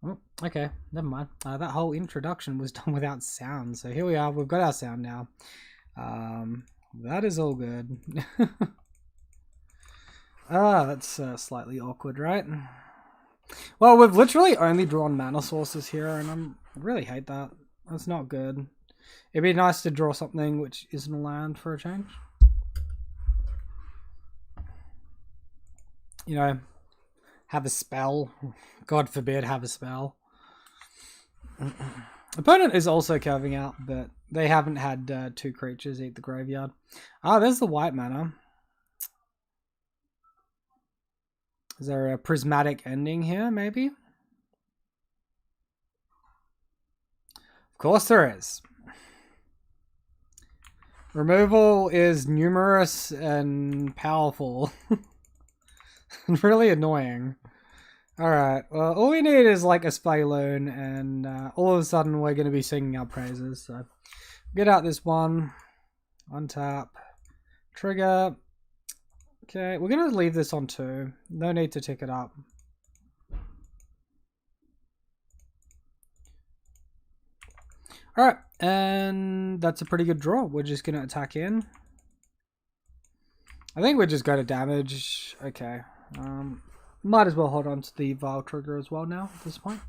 Oh, okay, never mind. That whole introduction was done without sound, so here we are. We've got our sound now. That is all good. That's slightly awkward, right? Well, we've literally only drawn mana sources here, and I really hate that. That's not good. It'd be nice to draw something which isn't a land for a change. You know, have a spell. God forbid, have a spell. Opponent is also curving out, but they haven't had 2 creatures eat the graveyard. There's the white mana. Is there a prismatic ending here, maybe? Of course there is. Removal is numerous and powerful. Really annoying. Alright, well, all we need is like a Spaloon, and all of a sudden we're going to be singing our praises. So, get out this one. Untap. Trigger. Okay, we're going to leave this on 2. No need to tick it up. Alright, and that's a pretty good draw. We're just going to attack in. I think we just go to damage. Okay. Might as well hold on to the Vile trigger as well now at this point.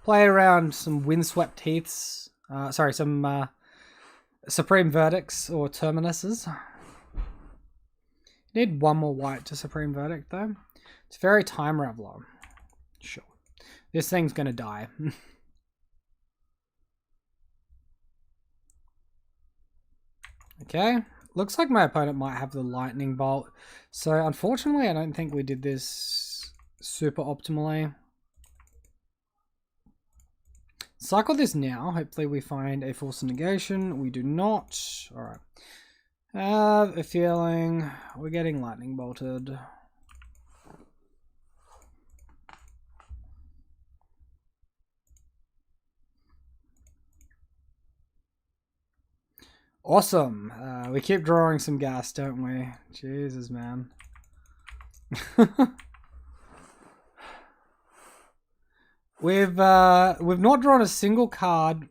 Play around some Windswept Heaths. Some Supreme Verdicts or Terminuses. Need one more white to Supreme Verdict though. It's very Time Raveler. Sure. This thing's gonna die. Okay. Looks like my opponent might have the Lightning Bolt. So unfortunately I don't think we did this super optimally. Cycle this now. Hopefully we find a Force of Negation. We do not. Alright. Have a feeling we're getting Lightning Bolted. Awesome. We keep drawing some gas, don't we? Jesus, man. We've not drawn a single card.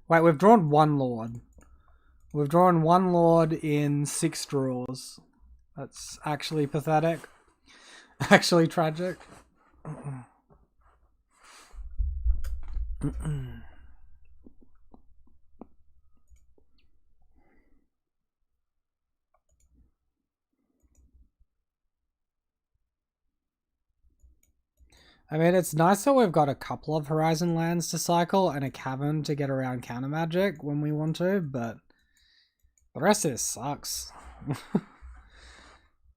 Wait, we've drawn 1 Lord. We've drawn 1 Lord in 6 draws. That's actually pathetic. Actually tragic. I mean, it's nice that we've got a couple of Horizon lands to cycle and a Cavern to get around counter magic when we want to, but the rest of this sucks.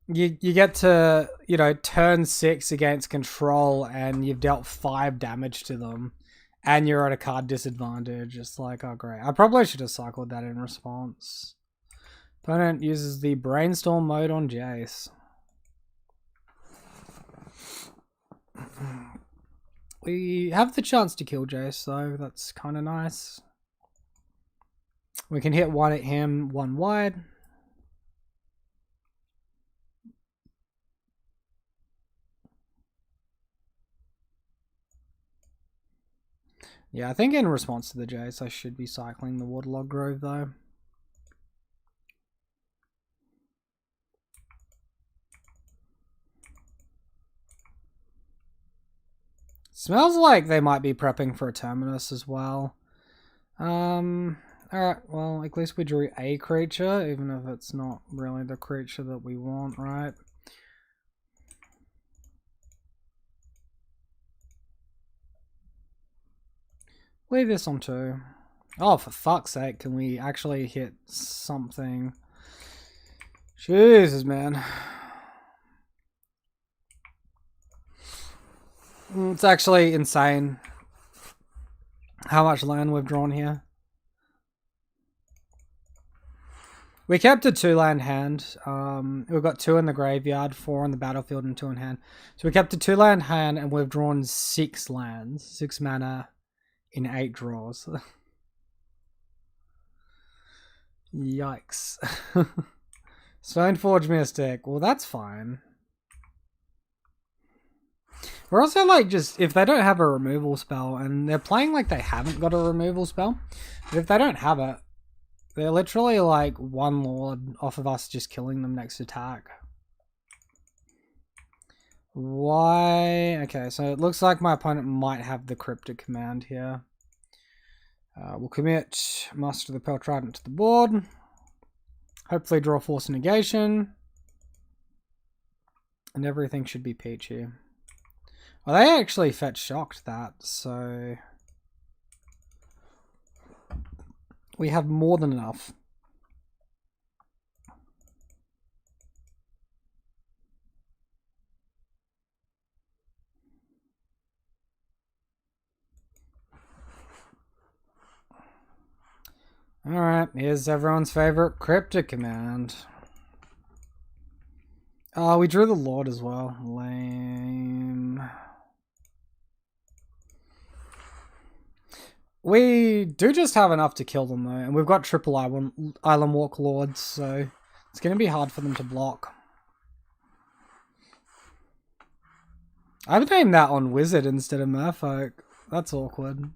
You get to, you know, turn 6 against control and you've dealt 5 damage to them and you're at a card disadvantage. It's like, oh great. I probably should have cycled that in response. Opponent uses the Brainstorm mode on Jace. We have the chance to kill Jace though, that's kind of nice. We can hit 1 at him, 1 wide. Yeah, I think in response to the Jace I should be cycling the Waterlog Grove though. Smells like they might be prepping for a Terminus as well. Alright, well, at least we drew a creature, even if it's not really the creature that we want, right? Leave this on 2. Oh, for fuck's sake, can we actually hit something? Jesus, man. It's actually insane how much land we've drawn here. We kept a 2-land hand. We've got 2 in the graveyard, 4 on the battlefield, and 2 in hand. So we kept a 2-land hand, and we've drawn 6 lands, 6 mana in 8 draws. Yikes. Stoneforge Mystic. Well, that's fine. We're also like just, if they don't have a removal spell, and they're playing like they haven't got a removal spell, but if they don't have it, they're literally like one lord off of us just killing them next attack. Why? Okay, so it looks like my opponent might have the cryptic command here. We'll commit Master of the Pearl Trident to the board. Hopefully draw Force Negation. And everything should be peachy. Well, they actually fetch shocked that, so we have more than enough. Alright, here's everyone's favorite cryptic command. Oh, we drew the Lord as well. Lame. We do just have enough to kill them though, and we've got triple Island Walk Lords, so it's going to be hard for them to block. I've named that on Wizard instead of Merfolk. That's awkward.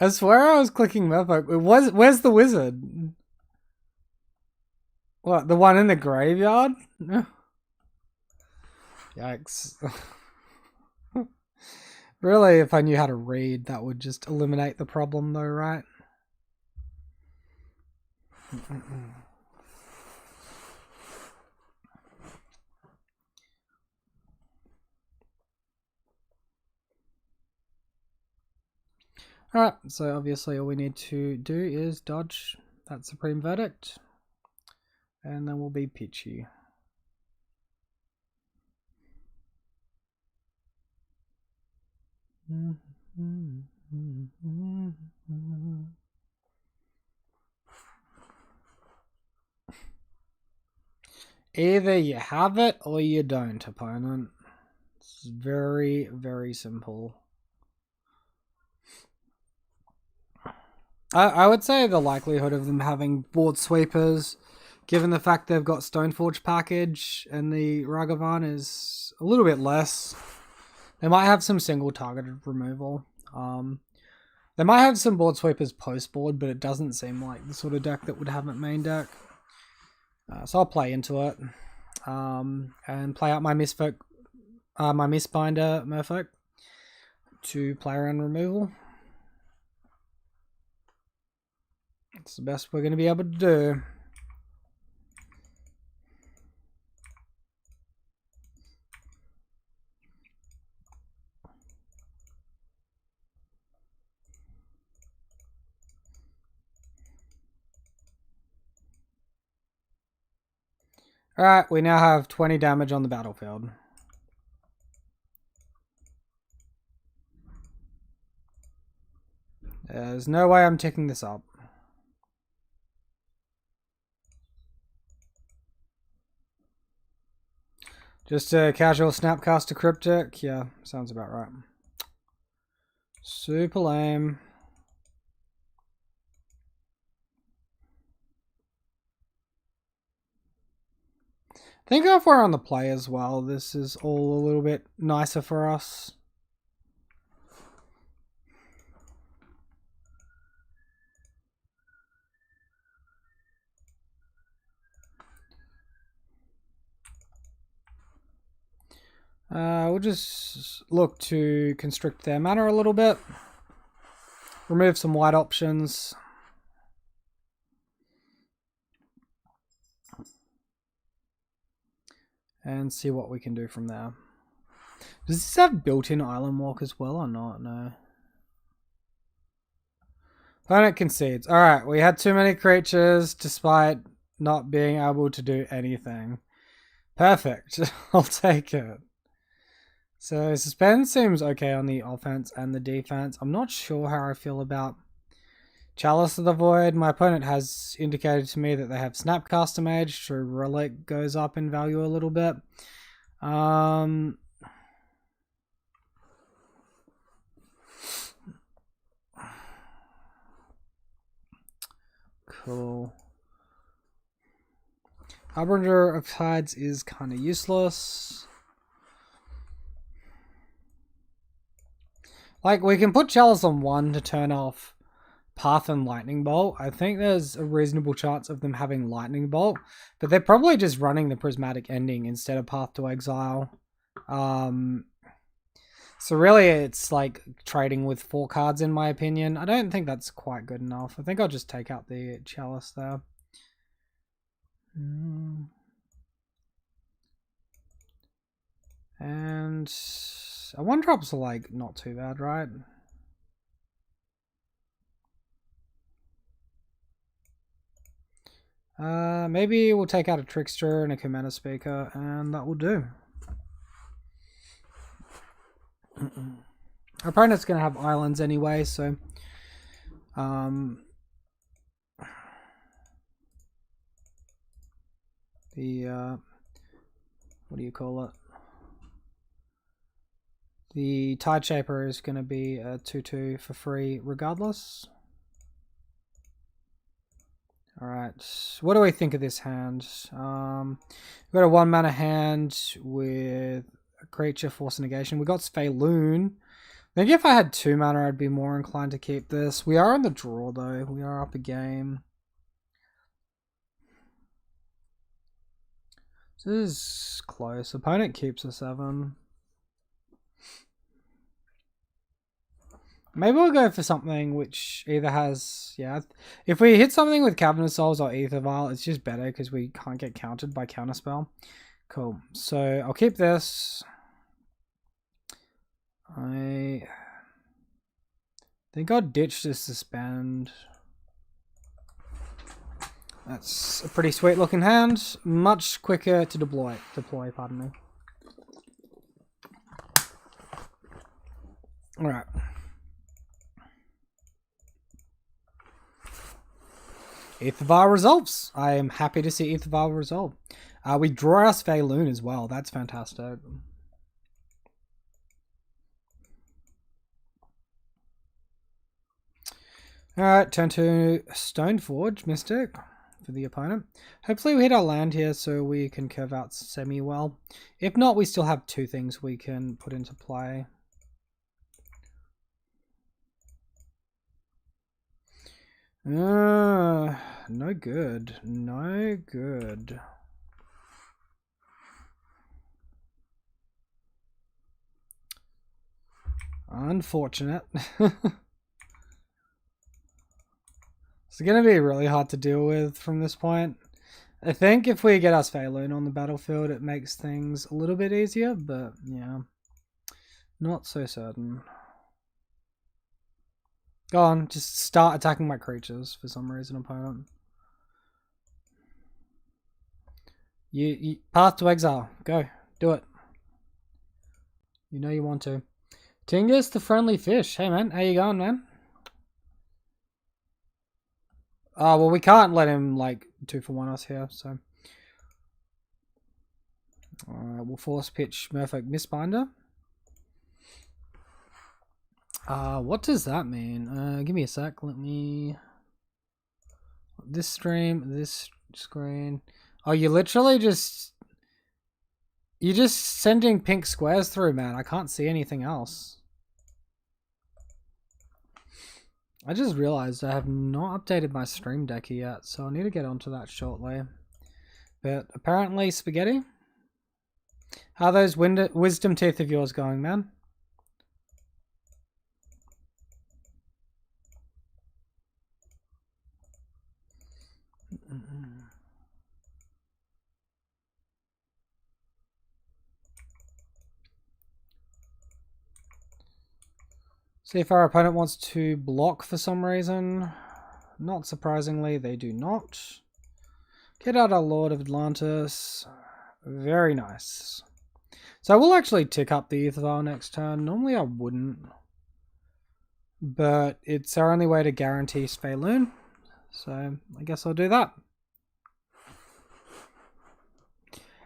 I swear I was clicking Merfolk. Where's the Wizard? What, the one in the graveyard? Yikes. Really, if I knew how to read, that would just eliminate the problem though, right? Alright, so obviously all we need to do is dodge that Supreme Verdict. And then we'll be peachy. Either you have it or you don't, opponent. It's very, very simple. I would say the likelihood of them having board sweepers, given the fact they've got Stoneforge package and the Ragavan, is a little bit less. They might have some single targeted removal. They might have some board sweepers post board, but it doesn't seem like the sort of deck that would have it main deck. So I'll play into it and play out my Mistbinder Merfolk to play around removal. It's the best we're going to be able to do. Alright, we now have 20 damage on the battlefield. There's no way I'm ticking this up. Just a casual Snapcaster Cryptic? Yeah, sounds about right. Super lame. I think if we're on the play as well, this is all a little bit nicer for us. We'll just look to constrict their mana a little bit. Remove some white options. And see what we can do from there. Does this have built-in Island Walk as well or not? No. Opponent concedes. Alright, we had too many creatures despite not being able to do anything. Perfect. I'll take it. So Suspend seems okay on the offense and the defense. I'm not sure how I feel about Chalice of the Void. My opponent has indicated to me that they have Snapcaster Mage, so Relic goes up in value a little bit. Cool. Harbinger of Tides is kind of useless. Like, we can put Chalice on 1 to turn off Path and Lightning Bolt. I think there's a reasonable chance of them having Lightning Bolt, but they're probably just running the Prismatic Ending instead of Path to Exile. So really it's like trading with 4 cards in my opinion. I don't think that's quite good enough. I think I'll just take out the Chalice there. And a 1-drop's like not too bad, right? Maybe we'll take out a Trickster and a Commander Speaker, and that will do. Our opponent's going to have islands anyway, so... what do you call it? The Tide Shaper is going to be a 2/2 for free regardless. Alright, what do we think of this hand? We've got a 1-mana hand with a creature, Force Negation. We got Spheloon. I think if I had 2 mana, I'd be more inclined to keep this. We are on the draw, though. We are up a game. This is close. Opponent keeps a 7. Maybe we'll go for something which either has... Yeah, if we hit something with Cavern of Souls or Aether Vial, it's just better because we can't get countered by Counterspell. Cool. So I'll keep this. I think I'll ditch this Suspend. That's a pretty sweet looking hand. Much quicker to deploy, pardon me. Alright. Aether Vial resolves. I am happy to see Aether Vial resolve. We draw our Spheloon as well. That's fantastic. Alright, turn to Stoneforge Mystic for the opponent. Hopefully we hit our land here so we can curve out semi well. If not, we still have 2 things we can put into play. No good. No good. Unfortunate. It's going to be really hard to deal with from this point. I think if we get our Spheloon on the battlefield, it makes things a little bit easier, but yeah, not so certain. Go on, just start attacking my creatures for some reason, opponent. You Path to Exile. Go. Do it. You know you want to. Tingus the Friendly Fish. Hey man, how you going, man? Oh, well, we can't let him, like, 2-for-1 us here, so. We'll force pitch Merfolk Mistbinder. What does that mean? Give me a sec. Let me... This stream, this screen. Oh, you literally just... You're just sending pink squares through, man. I can't see anything else. I just realized I have not updated my stream deck yet, so I'll need to get onto that shortly. But apparently, Spaghetti. How are those wisdom teeth of yours going, man? See if our opponent wants to block for some reason. Not surprisingly, they do not. Get out our Lord of Atlantis. Very nice. So I will actually tick up the Aether Vial next turn. Normally I wouldn't. But it's our only way to guarantee Spheloon. So I guess I'll do that.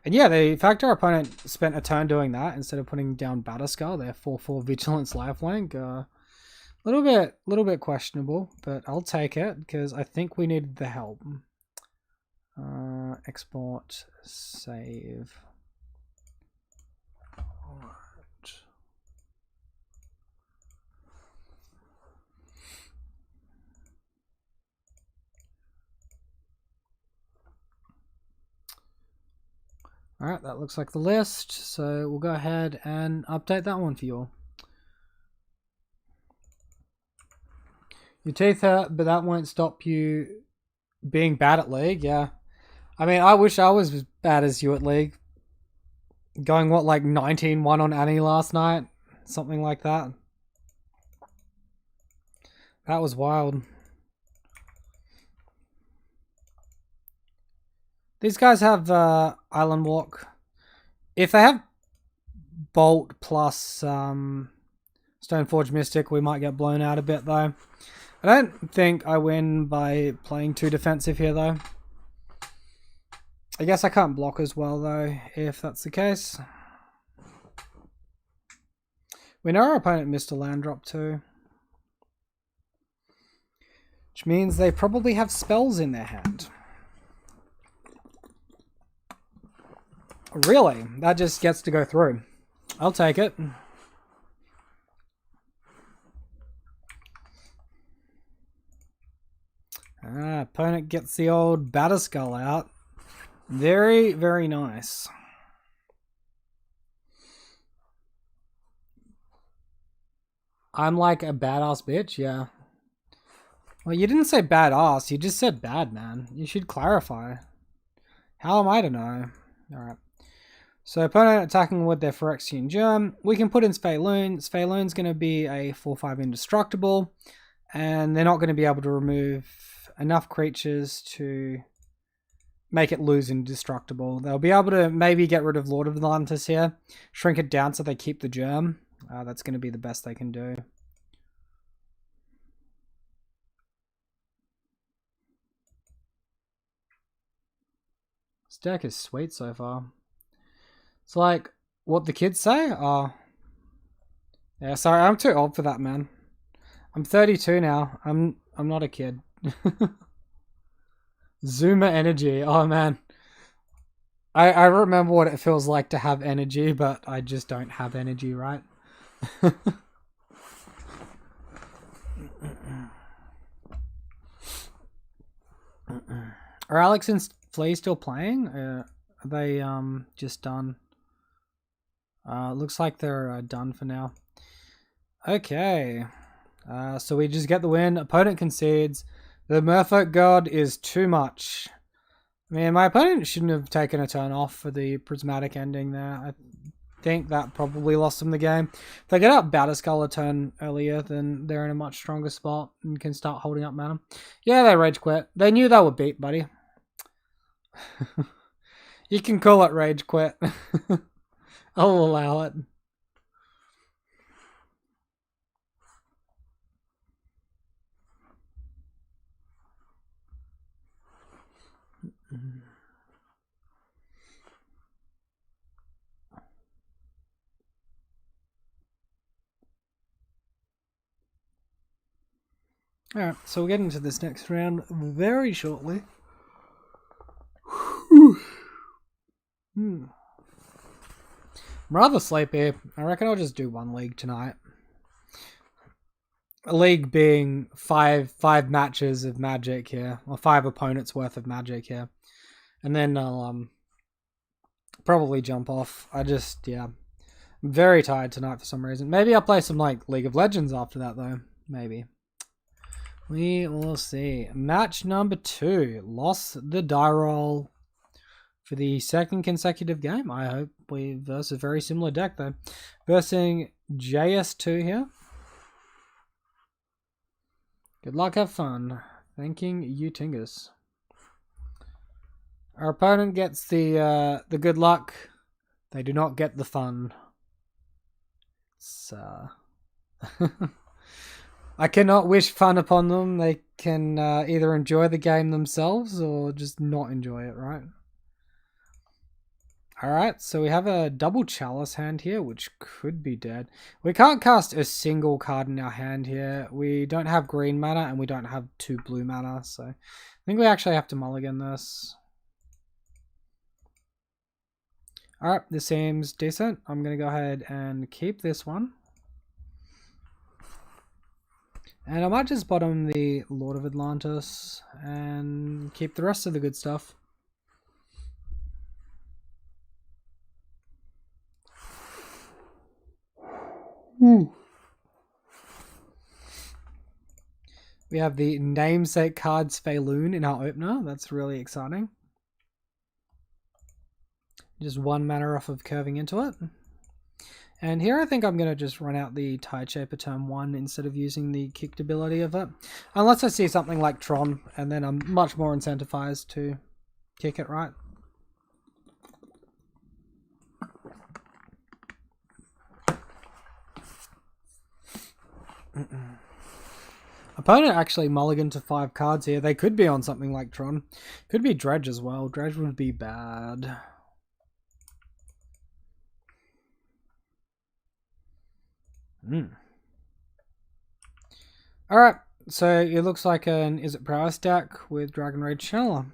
And yeah, the fact our opponent spent a turn doing that instead of putting down Batterskull, their 4/4 Vigilance lifelink, little bit questionable, but I'll take it because I think we needed the help. Export, save. Alright. Alright, that looks like the list, so we'll go ahead and update that one for you all. Your teeth hurt, but that won't stop you being bad at League, yeah. I mean, I wish I was as bad as you at League. Going, what, like 19-1 on Annie last night? Something like that. That was wild. These guys have Island Walk. If they have Bolt plus Stoneforge Mystic, we might get blown out a bit though. I don't think I win by playing too defensive here though. I guess I can't block as well though, if that's the case. We know our opponent missed a land drop too. Which means they probably have spells in their hand. Really? That just gets to go through. I'll take it. Opponent gets the old Batterskull out. Very, very nice. I'm like a badass bitch, yeah. Well, you didn't say badass, you just said bad, man. You should clarify. How am I to know? Alright. So, opponent attacking with their Phyrexian Germ. We can put in Spheloon. Spheloon's going to be a 4/5 indestructible. And they're not going to be able to remove enough creatures to make it lose indestructible. They'll be able to maybe get rid of Lord of Atlantis here. Shrink it down so they keep the Germ. That's going to be the best they can do. This deck is sweet so far. It's like what the kids say. Yeah, sorry, I'm too old for that, man. I'm 32 now. I'm not a kid. Zoomer energy. Oh man. I remember what it feels like to have energy, but I just don't have energy, right? Are Alex and Flea still playing? Are they just done? Looks like they're done for now. Okay. So we just get the win. Opponent concedes. The Merfolk God is too much. I mean, my opponent shouldn't have taken a turn off for the prismatic ending there. I think that probably lost them the game. If they get up Batterskull a turn earlier, then they're in a much stronger spot and can start holding up mana. Yeah, they rage quit. They knew they would beat, buddy. You can call it rage quit. I'll allow it. Alright, so we'll get into this next round very shortly. I'm rather sleepy. I reckon I'll just do one league tonight. A league being five matches of Magic here, or 5 opponents worth of Magic here, and then I'll probably jump off. I'm very tired tonight for some reason. Maybe I'll play some like League of Legends after that though. Maybe. We will see. Match number 2. Lost the die roll for the second consecutive game. I hope we versus a very similar deck though. Versing JS2 here. Good luck, have fun. Thanking you, Tingus. Our opponent gets the good luck. They do not get the fun. It's I cannot wish fun upon them. They can either enjoy the game themselves or just not enjoy it, right? Alright, so we have a double chalice hand here, which could be dead. We can't cast a single card in our hand here. We don't have green mana and we don't have 2 blue mana, so I think we actually have to mulligan this. Alright, this seems decent. I'm going to go ahead and keep this one. And I might just bottom the Lord of Atlantis and keep the rest of the good stuff. Ooh. We have the namesake card Spaloon in our opener. That's really exciting. Just 1 mana off of curving into it. And here I think I'm going to just run out the Tide Shaper turn 1 instead of using the kicked ability of it. Unless I see something like Tron, and then I'm much more incentivized to kick it right. Opponent actually mulligan to 5 cards here. They could be on something like Tron. Could be Dredge as well. Dredge would be bad. Alright, so it looks like an Is It Prowess deck with Dragon Rage Channeler.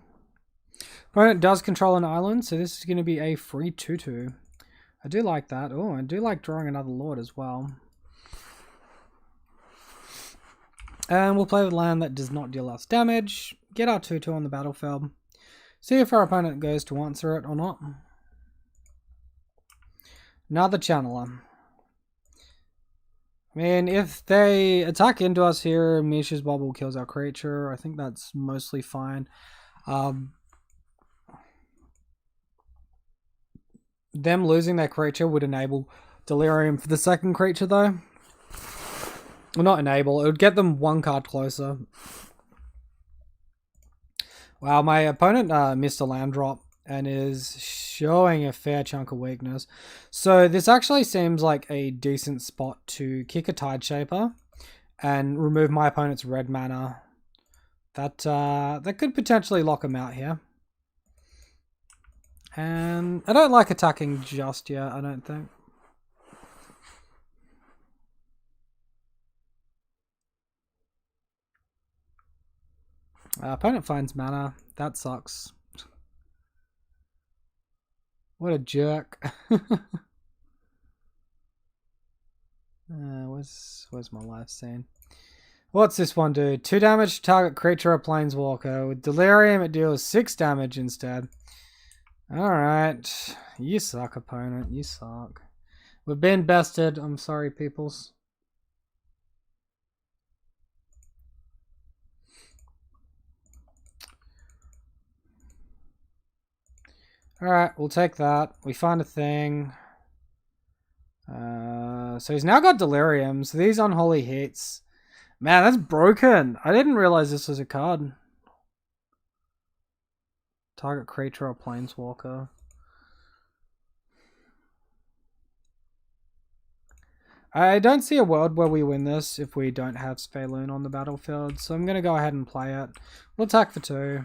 Opponent does control an island, so this is going to be a free 2/2. I do like that. Oh, I do like drawing another Lord as well. And we'll play with land that does not deal us damage. Get our 2/2 on the battlefield. See if our opponent goes to answer it or not. Another Channeler. I mean, if they attack into us here, Mishra's Bubble kills our creature. I think that's mostly fine. Them losing their creature would enable Delirium for the second creature, though. Well, not enable. It would get them 1 card closer. Wow, my opponent missed a land drop and is showing a fair chunk of weakness. So this actually seems like a decent spot to kick a Tide Shaper and remove my opponent's red mana. That could potentially lock him out here. And I don't like attacking just yet, I don't think. Opponent finds mana. That sucks. What a jerk. Where's my life scene? What's this one do? 2 damage to target creature or planeswalker. With Delirium, it deals 6 damage instead. Alright. You suck, opponent. You suck. We've been bested. I'm sorry, peoples. Alright, we'll take that. We find a thing. So he's now got Delirium. So these unholy hits. Man, that's broken. I didn't realize this was a card. Target creature or planeswalker. I don't see a world where we win this if we don't have Spaloon on the battlefield. So I'm going to go ahead and play it. We'll attack for 2.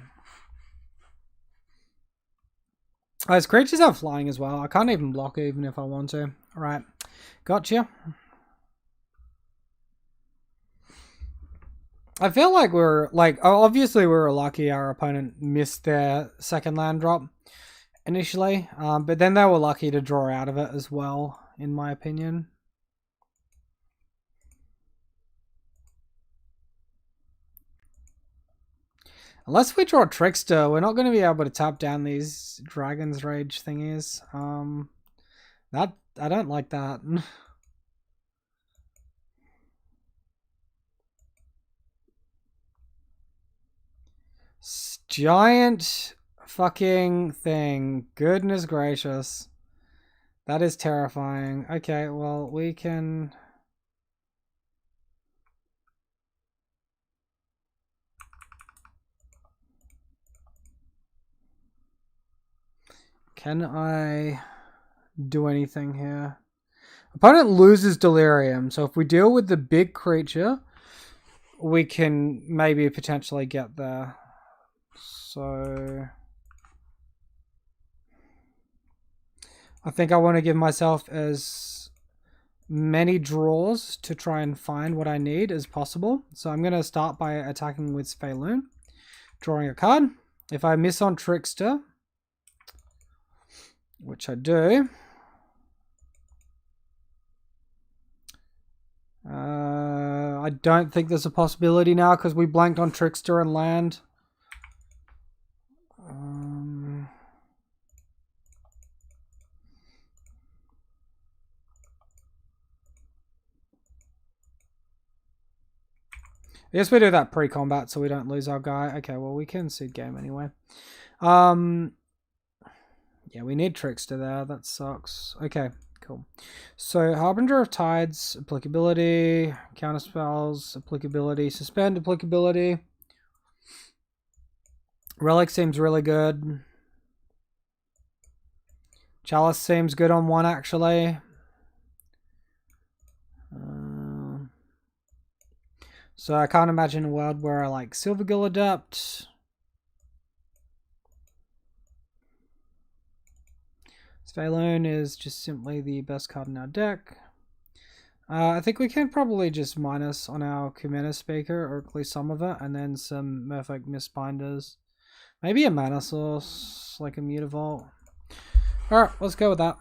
Oh, his creatures have flying as well. I can't even block even if I want to. Alright. Gotcha. I feel like obviously we were lucky our opponent missed their second land drop initially. But then they were lucky to draw out of it as well, in my opinion. Unless we draw Trickster, we're not going to be able to tap down these Dragon's Rage thingies. I don't like that. Giant fucking thing. Goodness gracious. That is terrifying. Okay, well, we can... Can I do anything here? Opponent loses Delirium, so if we deal with the big creature, we can maybe potentially get there. So I think I want to give myself as many draws to try and find what I need as possible. So I'm going to start by attacking with Spaloon, drawing a card. If I miss on Trickster, which I do, I don't think there's a possibility now because we blanked on Trickster and land. I guess we do that pre-combat so we don't lose our guy. Okay, well, we can seed game anyway. Yeah, we need Trickster there. That sucks. Okay, cool. So, Harbinger of Tides, applicability, counterspells, applicability, suspend, applicability. Relic seems really good. Chalice seems good on one, actually. So I can't imagine a world where I like Silvergill Adept. Svalone is just simply the best card in our deck. I think we can probably just minus on our Kumena Speaker, or at least some of it, and then some Merfolk Mistbinders. Maybe a Mana Source, like a Mutavault. Alright, let's go with that.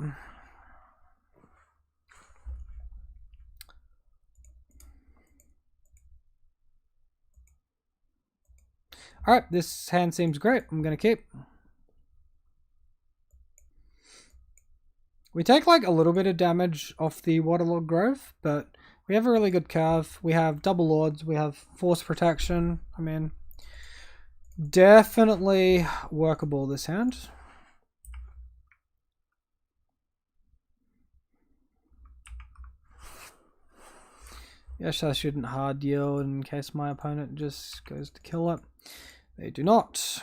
Alright, this hand seems great. I'm going to keep. We take like a little bit of damage off the Waterlogged Grove, but we have a really good curve. We have double Lords, we have Force Protection. I mean, definitely workable this hand. Yes, I shouldn't hard yield in case my opponent just goes to kill it. They do not.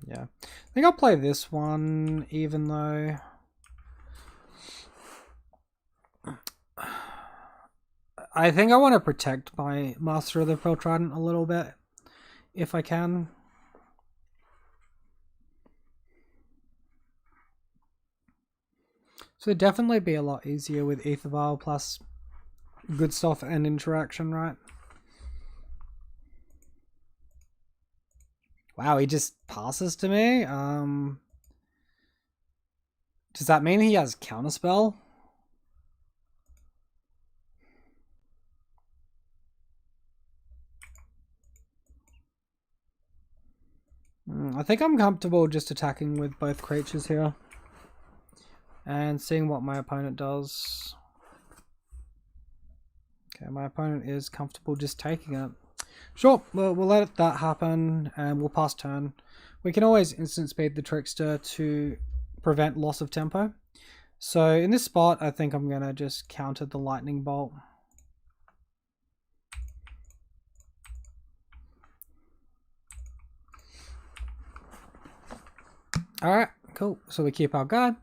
Yeah, I think I'll play this one, even though I think I want to protect my Master of the Pearl Trident a little bit, if I can. So it'd definitely be a lot easier with Aether Vial plus good stuff and interaction, right? Wow, he just passes to me? Does that mean he has Counterspell? I think I'm comfortable just attacking with both creatures here. And seeing what my opponent does. Okay, my opponent is comfortable just taking it. Sure, we'll let that happen and we'll pass turn. We can always instant speed the Trickster to prevent loss of tempo. So in this spot, I think I'm going to just counter the Lightning Bolt. Alright, cool. So we keep our guy.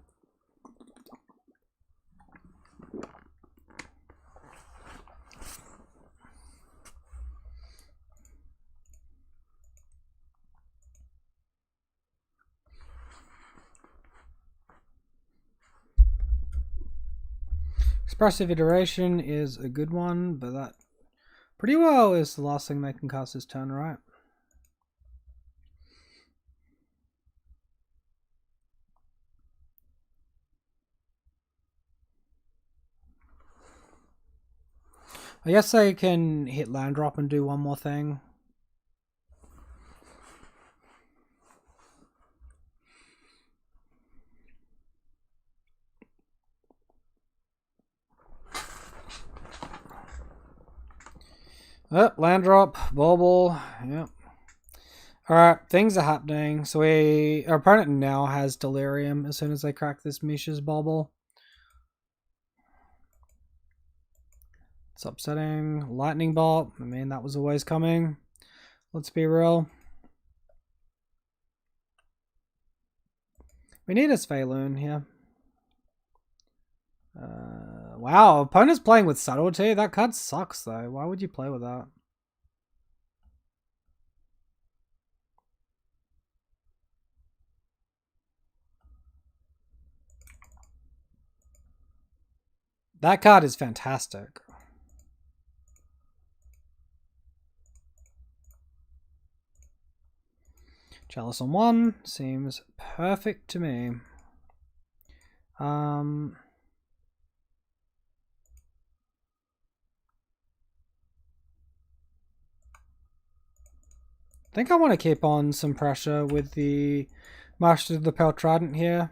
Expressive Iteration is a good one, but that pretty well is the last thing they can cast this turn, right? I guess they can hit land drop and do one more thing. Oh, land drop, bauble, yep. Alright, things are happening. So our opponent now has Delirium as soon as they crack this Misha's bauble. It's upsetting. Lightning Bolt, I mean, that was always coming. Let's be real. We need a Svalone here. Wow, opponent's playing with Subtlety. That card sucks, though. Why would you play with that? That card is fantastic. Chalice on 1 seems perfect to me. I think I want to keep on some pressure with the Master of the Pale Trident here.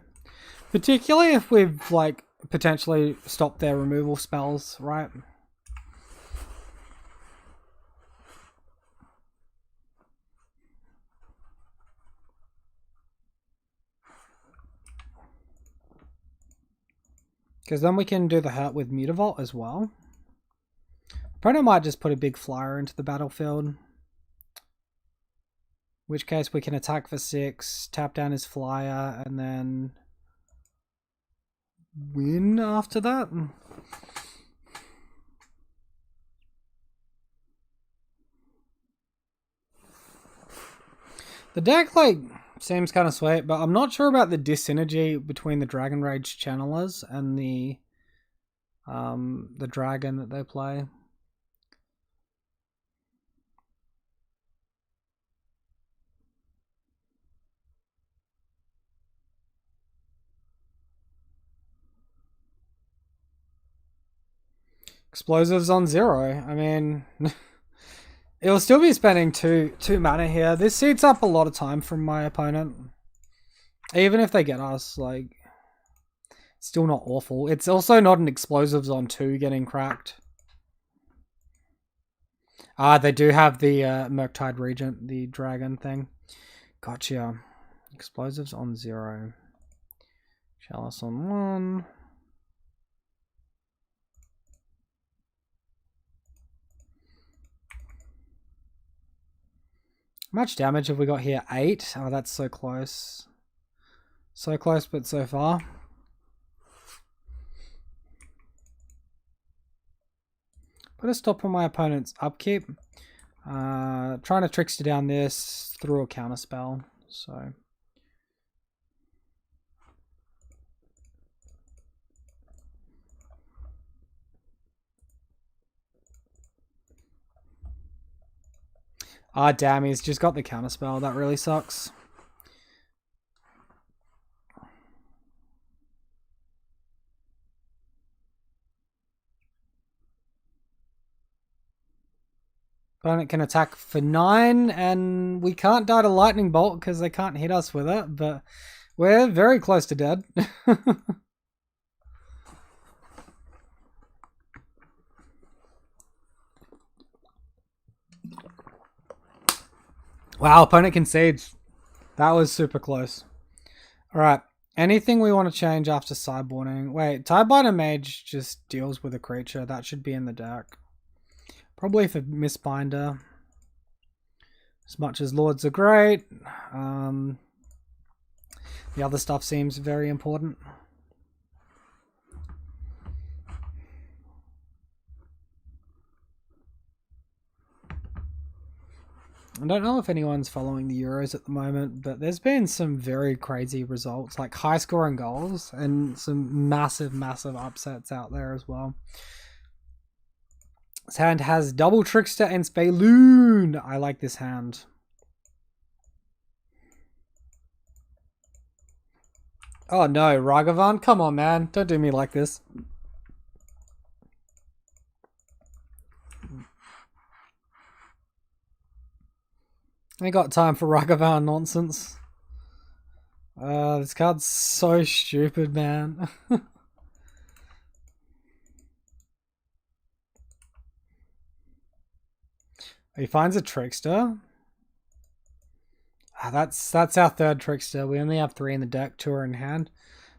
Particularly if we've, like, potentially stopped their removal spells, right? Because then we can do the hurt with Mutavault as well. Opponent might just put a big flyer into the battlefield. In which case we can attack for 6, tap down his flyer, and then win after that. The deck, like, seems kind of sweet, but I'm not sure about the dyssynergy between the Dragon Rage channelers and the dragon that they play. Explosives on 0. I mean, it'll still be spending two mana here. This eats up a lot of time from my opponent. Even if they get us, like, still not awful. It's also not an explosives on 2 getting cracked. They do have the Murktide Regent, the dragon thing. Gotcha. Explosives on 0. Chalice on 1. How much damage have we got here? 8? Oh, that's so close. So close, but so far. Put a stop on my opponent's upkeep. Trying to trickster down this through a counterspell. So. Ah, damn, he's just got the counterspell. That really sucks. Opponent can attack for 9, and we can't die to Lightning Bolt because they can't hit us with it, but we're very close to dead. Wow, opponent concedes. That was super close. Alright, anything we want to change after sideboarding? Wait, Tidebinder Mage just deals with a creature. That should be in the deck. Probably for Mistbinder. As much as Lords are great. The other stuff seems very important. I don't know if anyone's following the Euros at the moment, but there's been some very crazy results, like high scoring goals and some massive, massive upsets out there as well. This hand has double Trickster and Spaloon. I like this hand. Oh no, Ragavan, come on man, don't do me like this. I ain't got time for Ragavan nonsense. This card's so stupid, man. He finds a Trickster. That's our third Trickster. We only have 3 in the deck, 2 are in hand.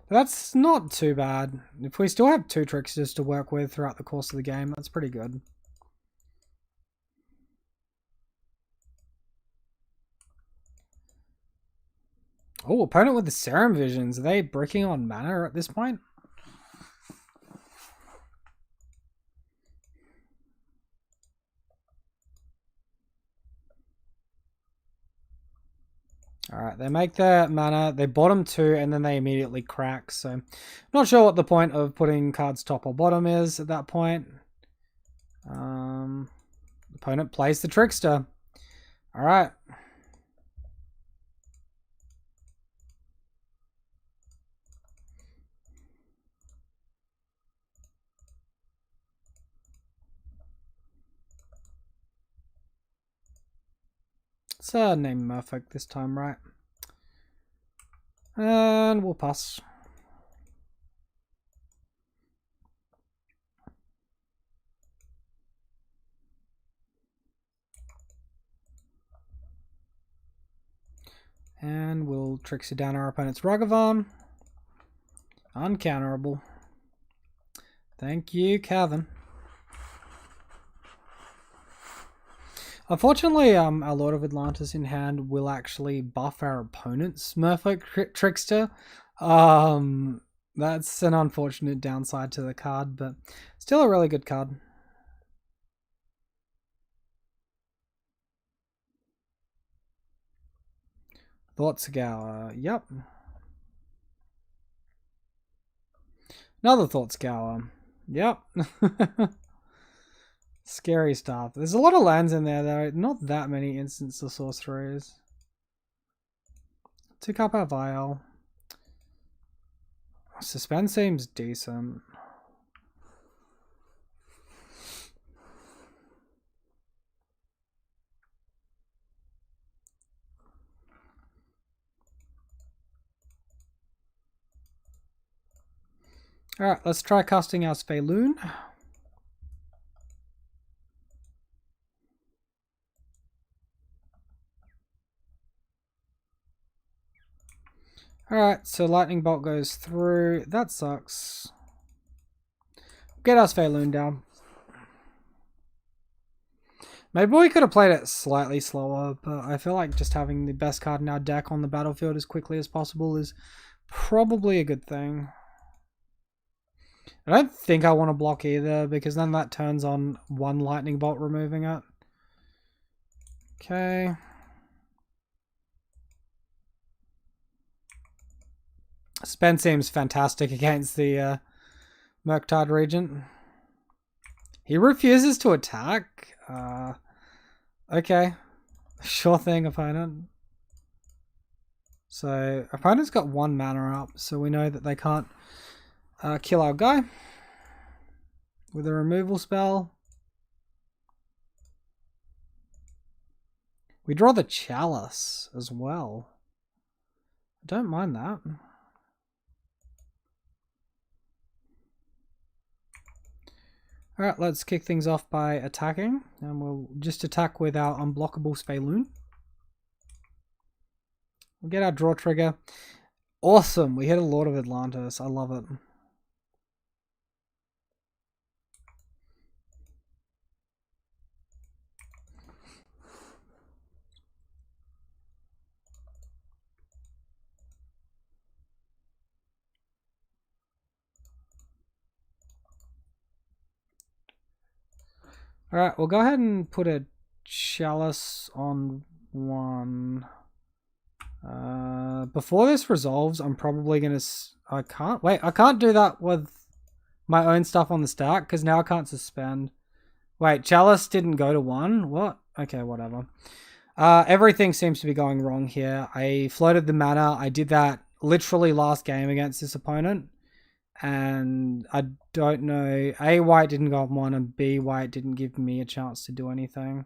But that's not too bad. If we still have 2 Tricksters to work with throughout the course of the game, that's pretty good. Oh, opponent with the Serum Visions. Are they bricking on mana at this point? Alright, they make their mana, they bottom 2, and then they immediately crack, so not sure what the point of putting cards top or bottom is at that point. Opponent plays the Trickster. Alright. Let's name Murphic this time, right? And we'll pass. And we'll Trickster down our opponent's Ragavan. Uncounterable. Thank you, Kevin. Unfortunately, a Lord of Atlantis in hand will actually buff our opponent's Merfolk Trickster. That's an unfortunate downside to the card, but still a really good card. Thoughtscour, yep. Another Thoughtscour, yep. Scary stuff. There's a lot of lands in there though, not that many instants of sorceries. Took up our Vial. Suspend seems decent. Alright, let's try casting our Spayloon. Alright, so Lightning Bolt goes through. That sucks. Get our Spayloon down. Maybe we could have played it slightly slower, but I feel like just having the best card in our deck on the battlefield as quickly as possible is probably a good thing. I don't think I want to block either, because then that turns on one Lightning Bolt removing it. Okay. Spend seems fantastic against the Murktide Regent. He refuses to attack? Okay. Sure thing, opponent. So, opponent's got 1 mana up, so we know that they can't kill our guy with a removal spell. We draw the Chalice as well. I don't mind that. Alright, let's kick things off by attacking. And we'll just attack with our unblockable Spayloon. We'll get our draw trigger. Awesome! We hit a Lord of Atlantis. I love it. Alright, we'll go ahead and put a Chalice on 1. Before this resolves, I'm probably going to... I can't do that with my own stuff on the stack, because now I can't suspend. Wait, Chalice didn't go to 1? What? Okay, whatever. Everything seems to be going wrong here. I floated the mana. I did that literally last game against this opponent. And I don't know. A, white didn't go on 1, and B, white didn't give me a chance to do anything.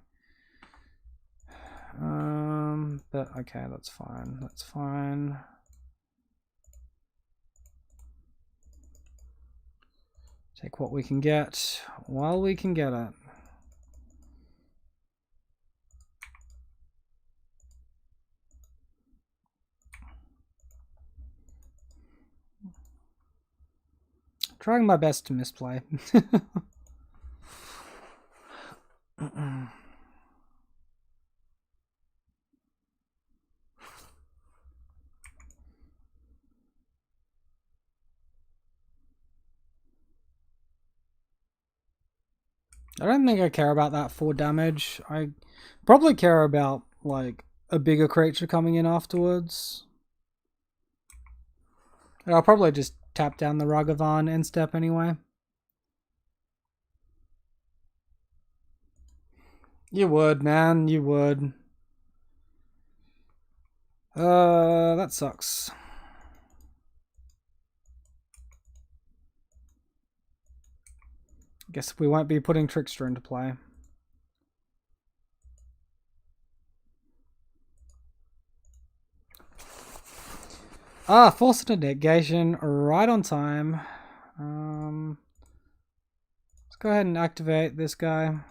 But okay, that's fine. That's fine. Take what we can get while we can get it. Trying my best to misplay. I don't think I care about that 4 damage. I probably care about, like, a bigger creature coming in afterwards. And I'll probably just tap down the Ragavan end step anyway. You would, man. You would. That sucks. Guess we won't be putting Trickster into play. Ah, forced a negation right on time. Let's go ahead and activate this guy.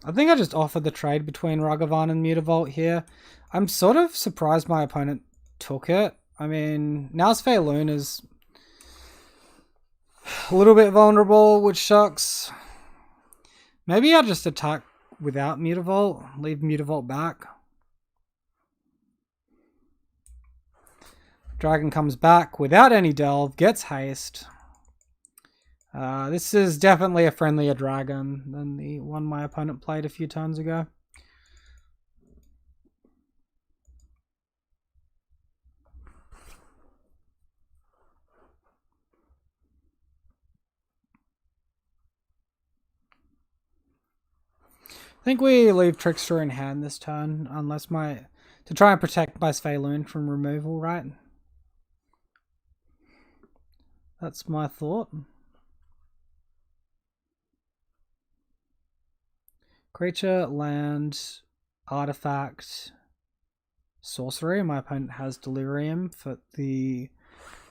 I think I just offered the trade between Ragavan and Mutavault here. I'm sort of surprised my opponent took it. I mean, now's Feilun is a little bit vulnerable, which sucks. Maybe I just attack without Mutavault, leave Mutavault back. Dragon comes back without any delve, gets haste. This is definitely a friendlier dragon than the one my opponent played a few turns ago. I think we leave Trickster in hand this turn, unless to try and protect my Feilun from removal, right? That's my thought. Creature, land, artifact, sorcery. My opponent has Delirium for the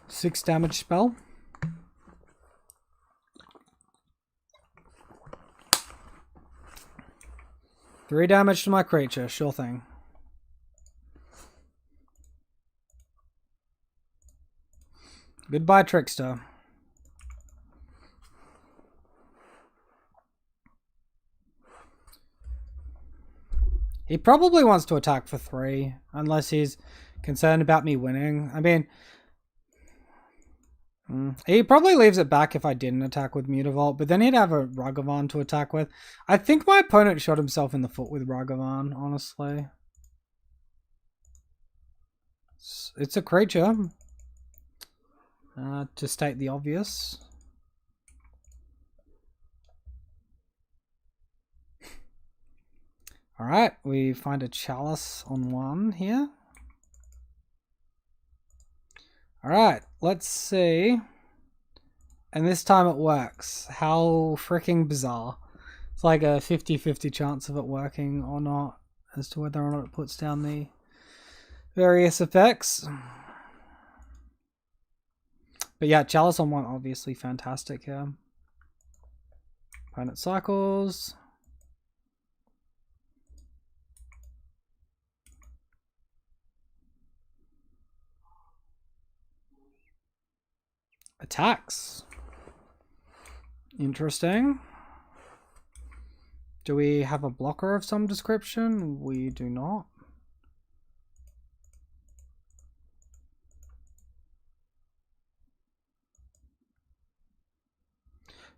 6 damage spell. Three damage to my creature, sure thing. Goodbye, Trickster. He probably wants to attack for 3, unless he's concerned about me winning. I mean, he probably leaves it back if I didn't attack with Mutavault, but then he'd have a Ragavan to attack with. I think my opponent shot himself in the foot with Ragavan, honestly. It's a creature, to state the obvious. Alright, we find a Chalice on 1 here. Alright, let's see. And this time it works. How freaking bizarre. It's like a 50-50 chance of it working or not, as to whether or not it puts down the various effects. But yeah, Chalice on 1, obviously fantastic here. Opponent cycles. Attacks. Interesting. Do we have a blocker of some description? We do not.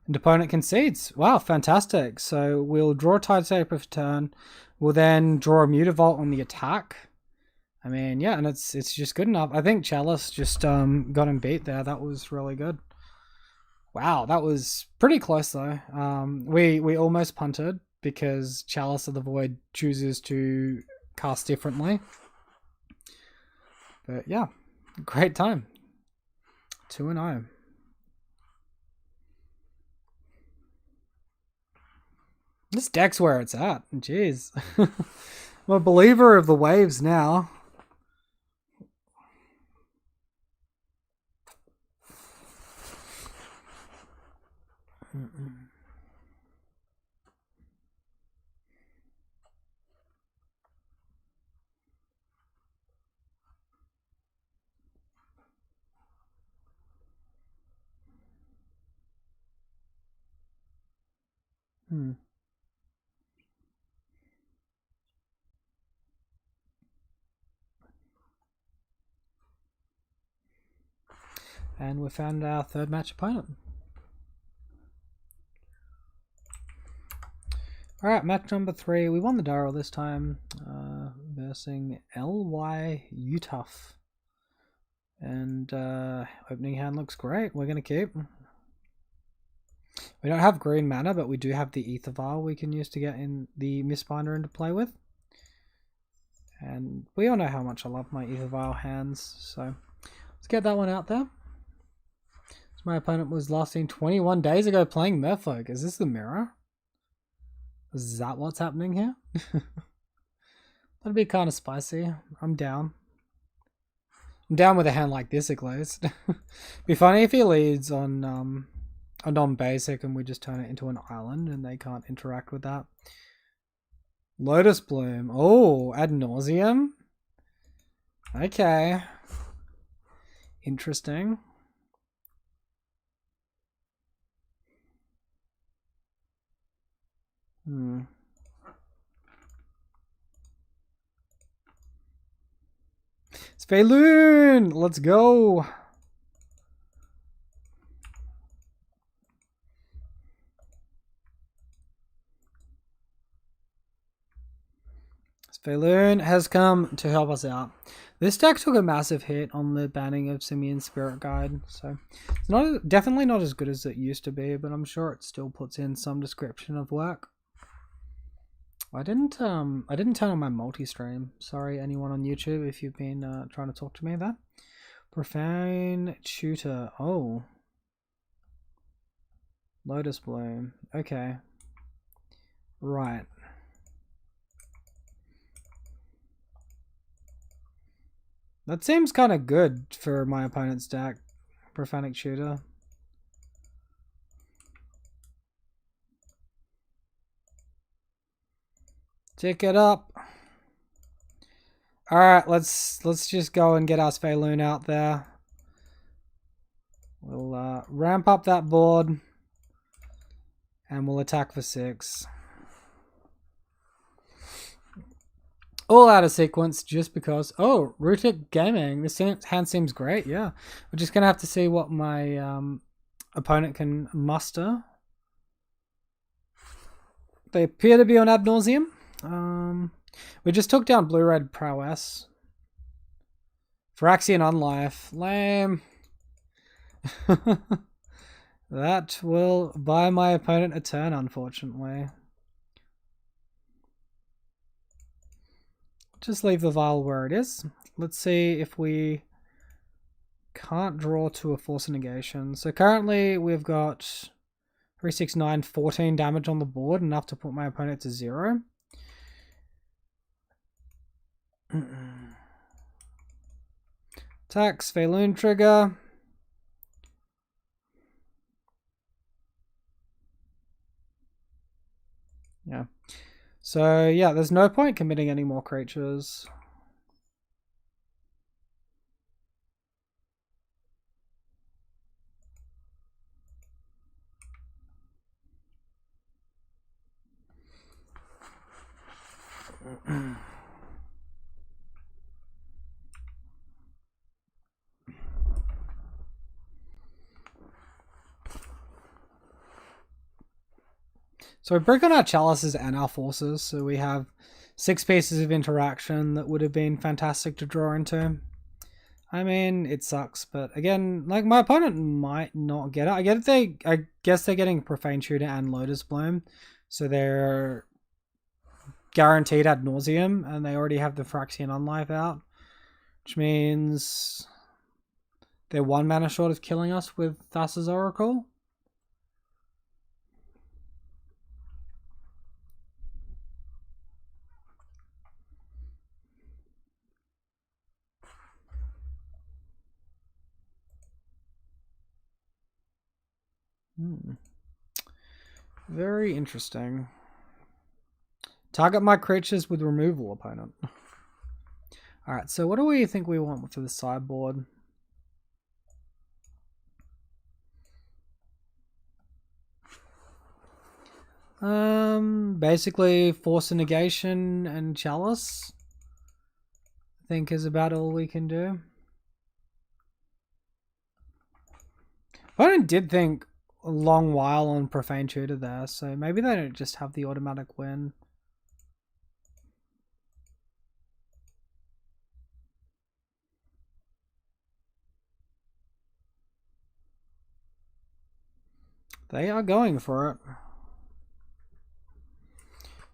And opponent concedes. Wow, fantastic. So we'll draw a Tidescaper for turn. We'll then draw a Mutavault on the attack. I mean, yeah, and it's just good enough. I think Chalice just got him beat there. That was really good. Wow, that was pretty close though. We almost punted because Chalice of the Void chooses to cast differently. But yeah, great time. 2-0. This deck's where it's at. Jeez. I'm a believer of the waves now. And we found our third match opponent. Alright, match number 3. We won the Darrell this time, versing LY Utuf. And opening hand looks great. We're going to keep. We don't have green mana, but we do have the Ether Vial we can use to get in the Mistbinder into play with. And we all know how much I love my Ether Vial hands, so let's get that one out there. So my opponent was last seen 21 days ago playing Merfolk. Is this the mirror? Is that what's happening here? That'd be kind of spicy. I'm down. I'm down with a hand like this at least. Be funny if he leads on a non-basic and we just turn it into an island and they can't interact with that. Lotus Bloom. Oh, ad nauseum. Okay. Interesting. Spaloon! Let's go! Spaloon has come to help us out. This deck took a massive hit on the banning of Simian's Spirit Guide, so it's definitely not as good as it used to be, but I'm sure it still puts in some description of work. I didn't turn on my multi-stream. Sorry, anyone on YouTube, if you've been trying to talk to me there. Profane Tutor. Oh. Lotus Bloom. Okay. Right. That seems kind of good for my opponent's deck. Profanic Tutor. Tick it up. Alright, let's just go and get our Spaloon out there. We'll ramp up that board. And we'll attack for 6. All out of sequence just because... Oh, Rootic Gaming. This hand seems great, yeah. We're just going to have to see what my opponent can muster. They appear to be on ad nauseum. We just took down Blue-Red Prowess. Phyrexian Unlife. Lame. That will buy my opponent a turn, unfortunately. Just leave the vial where it is. Let's see if we can't draw to a Force of Negation. So currently we've got 3, 6, 9, 14 damage on the board, enough to put my opponent to 0. Attack, Spaloon trigger. Yeah. So yeah, there's no point committing any more creatures. So we break on our chalices and our forces, so we have 6 pieces of interaction that would have been fantastic to draw into. I mean, it sucks, but again, like, my opponent might not get it. I guess they're getting Profane Tutor and Lotus Bloom, so they're guaranteed ad nauseum, and they already have the Phyrexian Unlife out, which means they're 1 mana short of killing us with Thassa's Oracle. Very interesting. Target my creatures with removal, opponent. Alright, so what do we think we want for the sideboard? Basically Force of Negation and Chalice, I think, is about all we can do. Opponent did think a long while on Profane Tutor there, so maybe they don't just have the automatic win. They are going for it.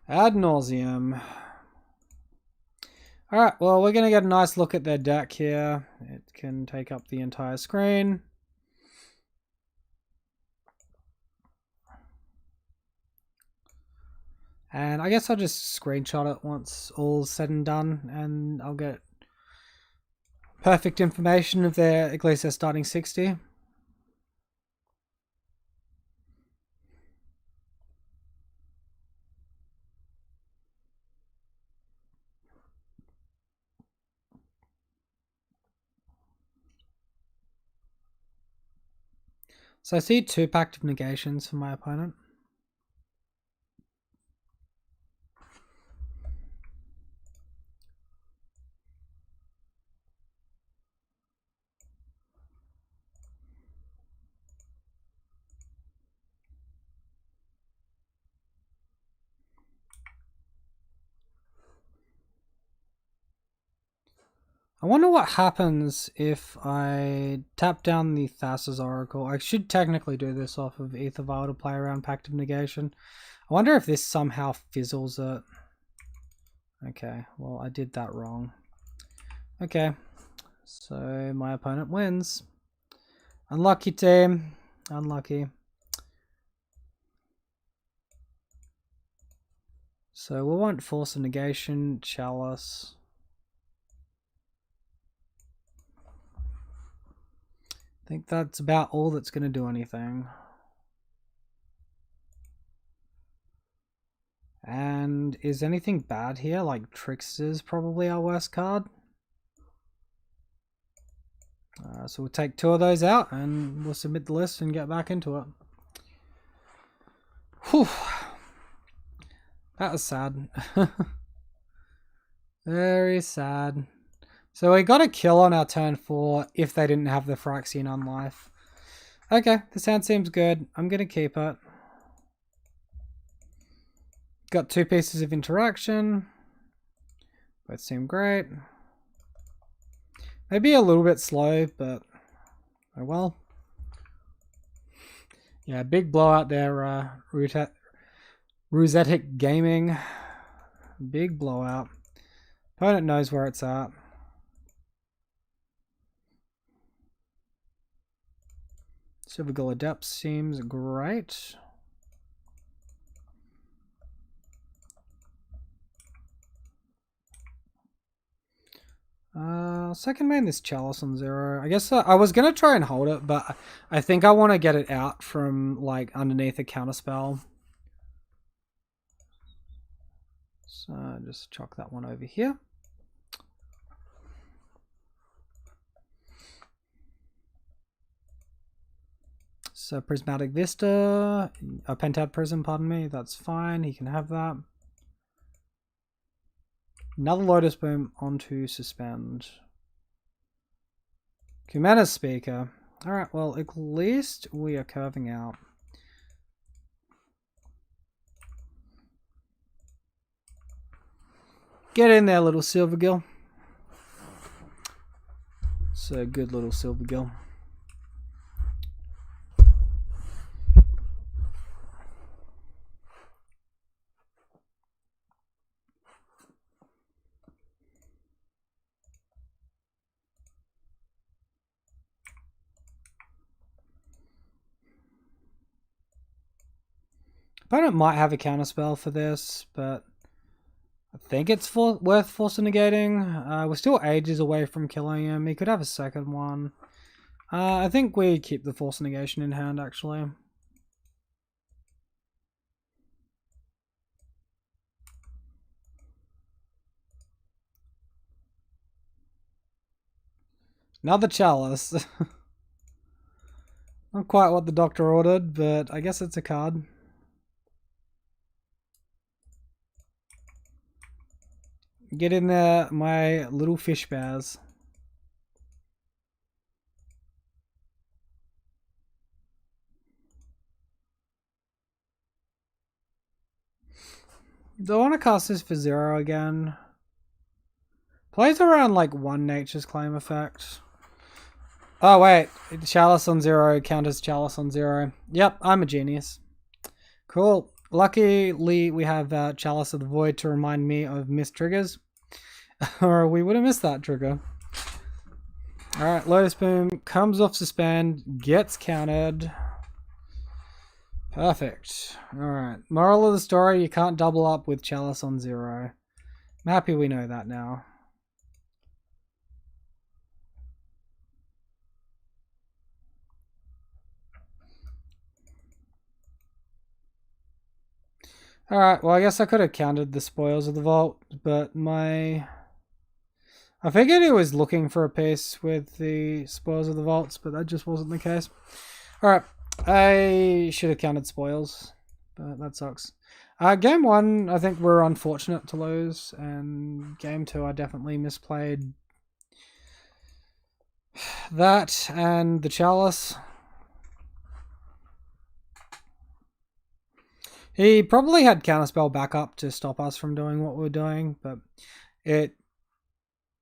Ad nauseum. Alright, well, we're going to get a nice look at their deck here. It can take up the entire screen. And I guess I'll just screenshot it once all's said and done, and I'll get perfect information of their, at least their starting 60. So I see 2 Pact of Negations for my opponent. I wonder what happens if I tap down the Thassa's Oracle. I should technically do this off of Ether Vial to play around Pact of Negation. I wonder if this somehow fizzles it. Okay, well, I did that wrong. Okay, so my opponent wins. Unlucky team. Unlucky. So we'll want Force of Negation, Chalice. I think that's about all that's going to do anything. And is anything bad here? Like Trickster's probably our worst card. So we'll take 2 of those out and we'll submit the list and get back into it. Whew. That was sad. Very sad. So we got a kill on our turn 4 if they didn't have the Phyrexian on life. Okay, this hand seems good. I'm going to keep it. Got 2 pieces of interaction. Both seem great. Maybe a little bit slow, but oh well. Yeah, big blowout there, Rosetic Gaming. Big blowout. Opponent knows where it's at. Silvergull Adept seems great. Second main this Chalice on 0. I guess I was going to try and hold it, but I think I want to get it out from like underneath a counterspell. So just chuck that one over here. So Prismatic Vista, a Pentad Prism, pardon me, that's fine, he can have that. Another Lotus Boom onto Suspend. Kumana Speaker. Alright, well, at least we are curving out. Get in there, little Silvergill. It's a good little Silvergill. Opponent might have a counterspell for this, but I think it's worth Force Negating. We're still ages away from killing him. He could have a second one. I think we keep the Force Negation in hand, actually. Another Chalice. Not quite what the doctor ordered, but I guess it's a card. Get in there, my little fish bears. Do I want to cast this for 0 again? Plays around like 1 Nature's Claim effect. Oh wait, Chalice on 0 counters Chalice on 0. Yep, I'm a genius. Cool. Luckily, we have Chalice of the Void to remind me of missed triggers. Or we would have missed that trigger. Alright, Lotus Boom comes off suspend, gets countered. Perfect. Alright, moral of the story, you can't double up with Chalice on 0. I'm happy we know that now. Alright, well I guess I could have counted the spoils of the vault, but I figured it was looking for a piece with the spoils of the vaults, but that just wasn't the case. Alright, I should have counted spoils, but that sucks. Game 1, I think we're unfortunate to lose, and Game 2 I definitely misplayed that and the Chalice. He probably had Counterspell backup to stop us from doing what we're doing, but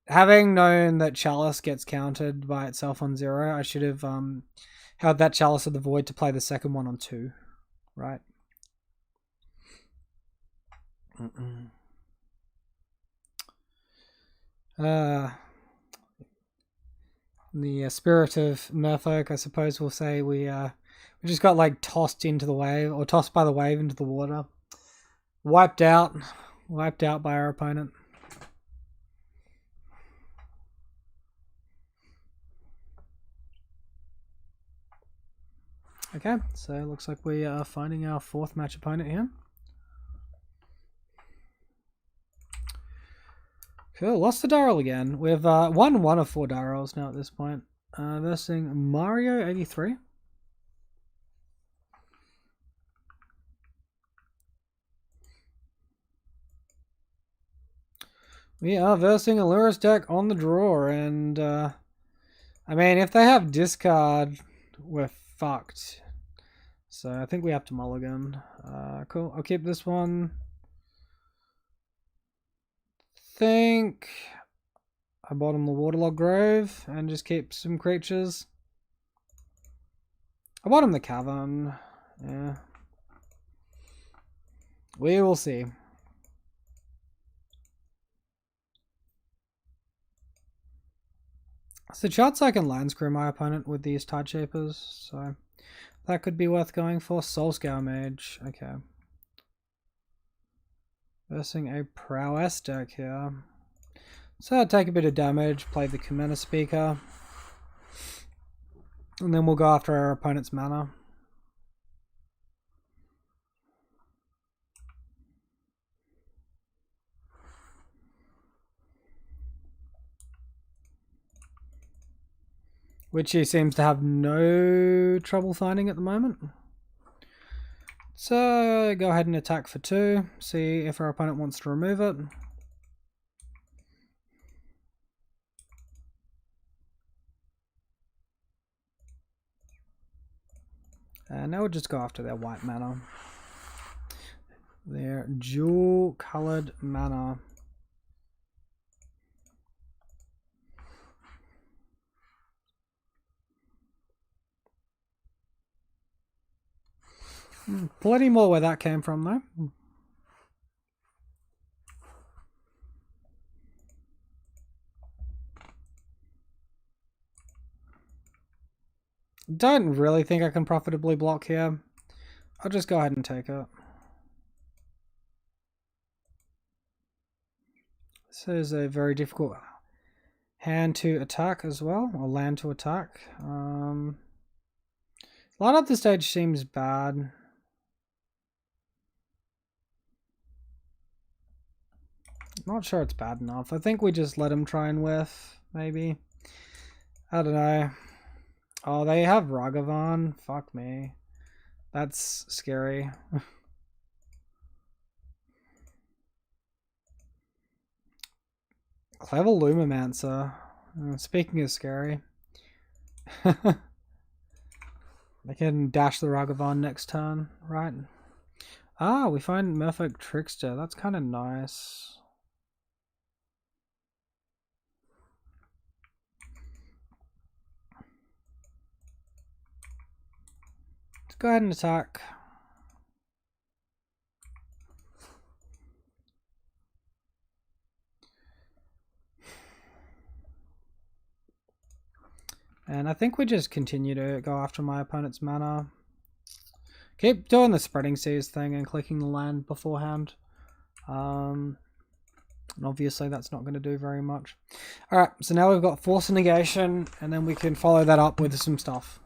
having known that Chalice gets countered by itself on 0, I should have held that Chalice of the Void to play the second one on 2, right? In the spirit of Merfolk, I suppose we'll say we just got like tossed into the wave, or tossed by the wave into the water. Wiped out by our opponent. Okay, so it looks like we are finding our 4th match opponent here. Cool, lost the Daryl again. We've won 1 of 4 Daryls now at this point. Versing Mario 83. We are versing Alura's deck on the draw, and I mean, if they have discard, we're fucked. So I think we have to mulligan. Cool, I'll keep this one. Think I bottom the Waterlogged Grove and just keep some creatures. I bottom the Cavern. Yeah. We will see. So charts I can land screw my opponent with these Tide Shapers, so that could be worth going for. Soulscale Mage, okay. Versing a Prowess deck here. So I'll take a bit of damage, play the Commander Speaker, and then we'll go after our opponent's mana. Which he seems to have no trouble finding at the moment. So go ahead and attack for 2, see if our opponent wants to remove it. And now we'll just go after their white mana. Their dual coloured mana. Plenty more where that came from though. Don't really think I can profitably block here. I'll just go ahead and take it. This is a very difficult hand to attack as well, or land to attack. Line up the stage seems bad. Not sure it's bad enough. I think we just let him try and whiff, maybe. I don't know. Oh, they have Ragavan? Fuck me. That's scary. Clever Lumimancer. Speaking of scary. They can dash the Ragavan next turn, right? Ah, we find Merfolk Trickster. That's kind of nice. go ahead and attack. And I think we just continue to go after my opponent's mana. Keep doing the spreading seas thing and clicking the land beforehand. And obviously that's not going to do very much. Alright, so now we've got Force and Negation, and then we can follow that up with some stuff.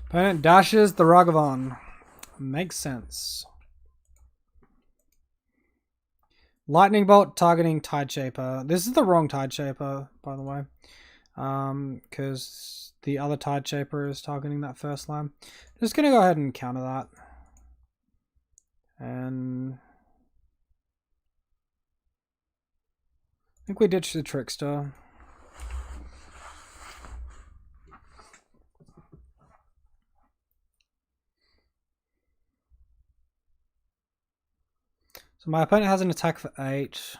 Opponent dashes the Ragavan. Makes sense. Lightning Bolt targeting Tideshaper. This is the wrong Tideshaper, by the way. Because the other Tideshaper is targeting that first line. Just going to go ahead and counter that. And I think we ditched the Trickster. So my opponent has an attack for 8.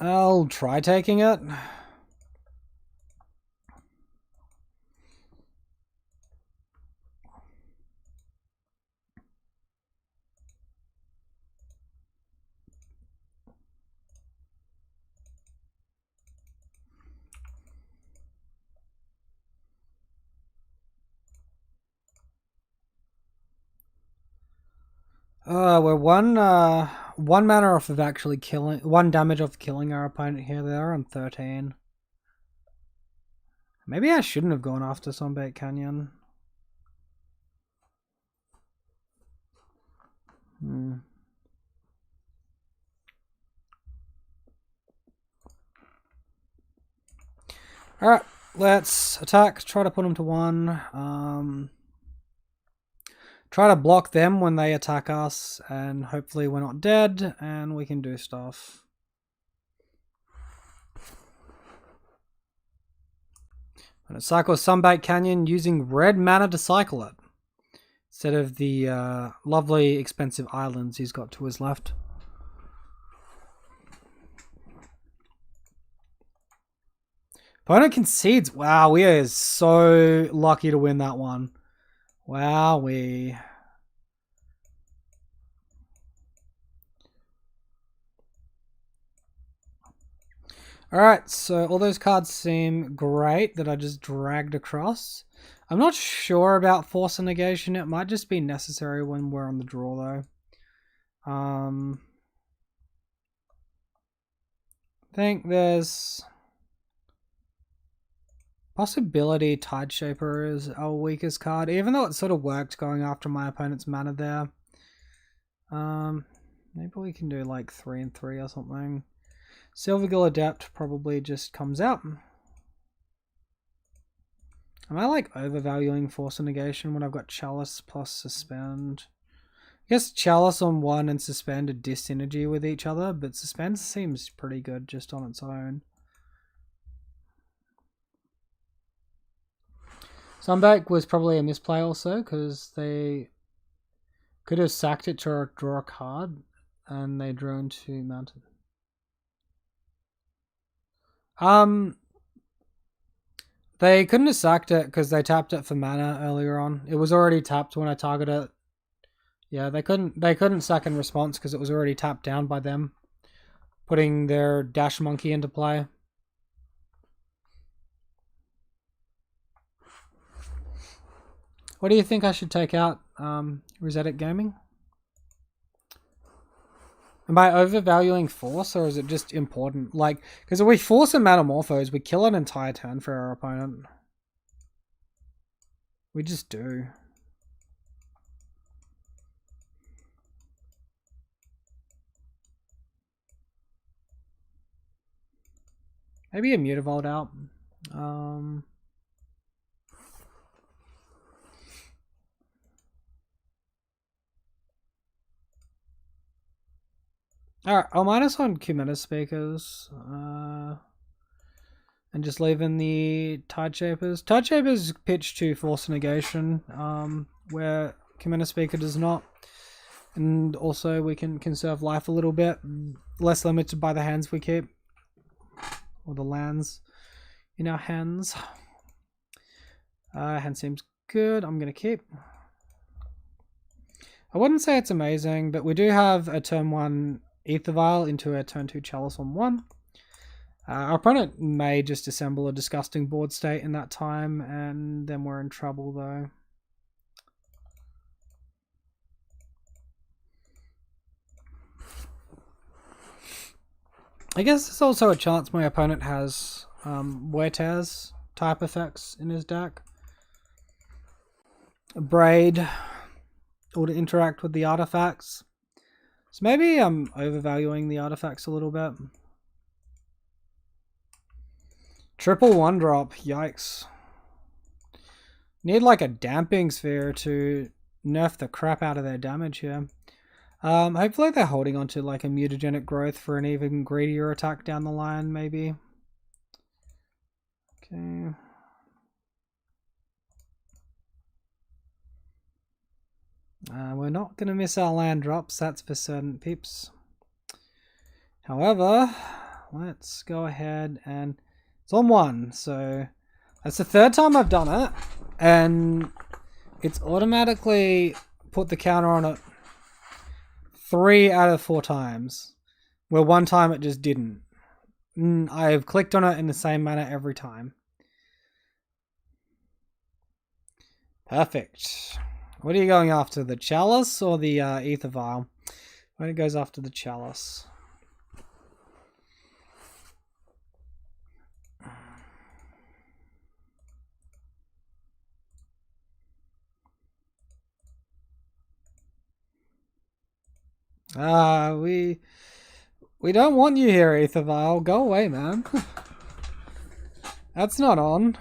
I'll try taking it. We're one mana off of actually killing, 1 damage off killing our opponent here. They are on 13. Maybe I shouldn't have gone after Sunbait Canyon. Alright, let's attack, try to put them to 1. Try to block them when they attack us, and hopefully we're not dead, and we can do stuff. And it cycles Sunbait Canyon using red mana to cycle it, instead of the lovely expensive islands he's got to his left. Opponent concedes. Wow, we are so lucky to win that one. Wowee. Alright, so all those cards seem great that I just dragged across. I'm not sure about Force and Negation. It might just be necessary when we're on the draw, though. I think there's possibility Tideshaper is our weakest card, even though it sort of worked going after my opponent's mana there. Maybe we can do like 3 and 3 or something. Silvergill Adept probably just comes out. Am I like overvaluing Force and Negation when I've got Chalice plus Suspend? I guess Chalice on 1 and Suspend are dis-synergy with each other, but Suspend seems pretty good just on its own. Sunbait was probably a misplay also, because they could have sacked it to draw a card, and they drew into Mountain. They couldn't have sacked it because they tapped it for mana earlier on. It was already tapped when I targeted it. Yeah, they couldn't sack in response because it was already tapped down by them, putting their Dash Monkey into play. What do you think I should take out, Rosetic Gaming? Am I overvaluing Force, or is it just important? Like, because if we force a Metamorphose, we kill an entire turn for our opponent. We just do. Maybe a Mutavault out. Alright, I'll minus on Cumeta Speakers. And just leaving the Tide Shapers. Tide Shapers pitch to Force Negation, where Commander Speaker does not. And also we can conserve life a little bit. Less limited by the hands we keep. Or the lands in our hands. Hand seems good. I'm going to keep. I wouldn't say it's amazing, but we do have a turn 1 Aether Vial into a turn 2 Chalice on 1. Our opponent may just assemble a disgusting board state in that time, and then we're in trouble though. I guess there's also a chance my opponent has Wear Tears type effects in his deck. A Braid, or to interact with the artifacts. So maybe I'm overvaluing the artifacts a little bit. Triple 1-drop, yikes. Need like a damping sphere to nerf the crap out of their damage here. Hopefully they're holding on to like a mutagenic growth for an even greedier attack down the line, maybe. Okay. We're not going to miss our land drops, that's for certain, peeps. However, let's go ahead and... It's on 1, so that's the 3rd time I've done it, and it's automatically put the counter on it 3 out of 4 times, where 1 time it just didn't. I've clicked on it in the same manner every time. Perfect. What are you going after, the Chalice or the Aether Vial? When it goes after the Chalice. We don't want you here, Aether Vial. Go away, man. That's not on.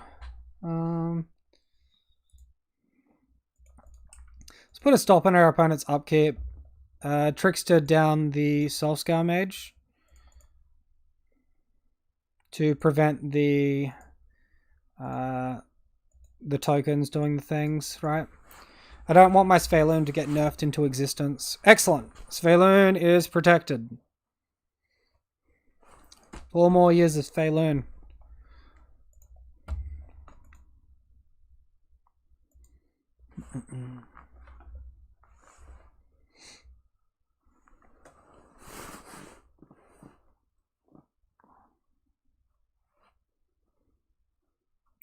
Let's put a stop on our opponent's upkeep. Trickster down the Soulscar Mage to prevent the tokens doing the things, right? I don't want my Sphaloon to get nerfed into existence. Excellent. Sphaloon is protected. 4 more years of Sphaloon.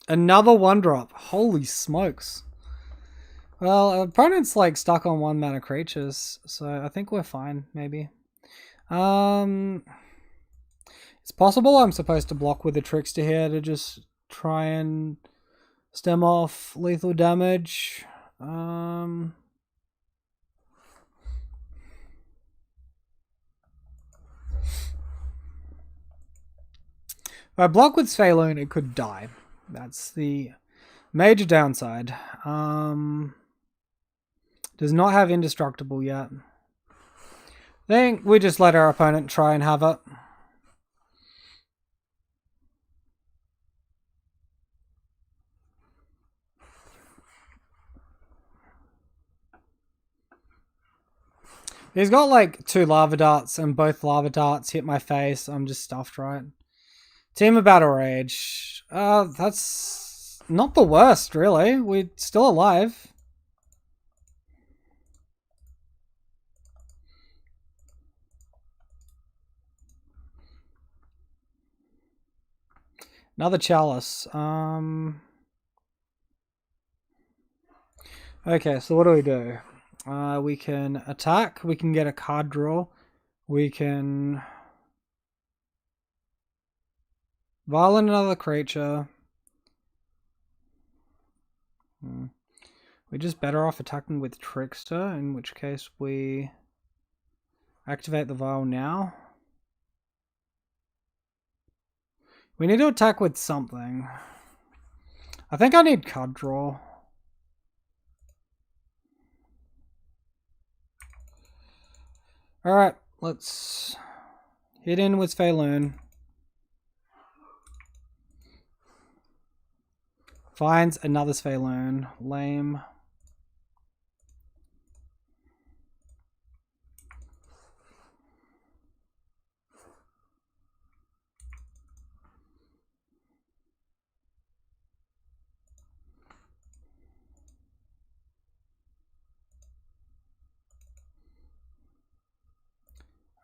Another 1-drop. Holy smokes. Well, our opponent's like stuck on 1 mana creatures, so I think we're fine, maybe. It's possible I'm supposed to block with a Trickster here to just try and stem off lethal damage. If I block with Sphaloon, it could die. That's the major downside. Does not have Indestructible yet. I think we just let our opponent try and have it. He's got like 2 lava darts and both lava darts hit my face. I'm just stuffed, right? Team of Battle Rage. That's not the worst, really. We're still alive. Another Chalice. Okay, so what do we do? We can attack. We can get a card draw. We can violent another creature. We're just better off attacking with Trickster, in which case we activate the vial now. We need to attack with something. I think I need card draw. Alright, let's hit in with Sphaloon. Finds another Sphaloon. Lame.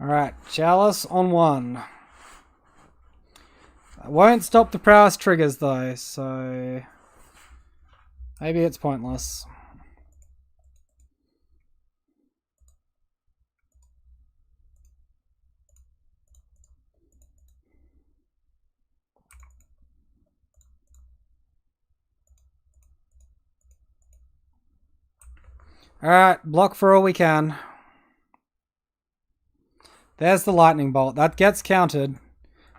Alright, Chalice on 1. I won't stop the prowess triggers though, so maybe it's pointless. Alright, block for all we can. There's the lightning bolt. That gets countered.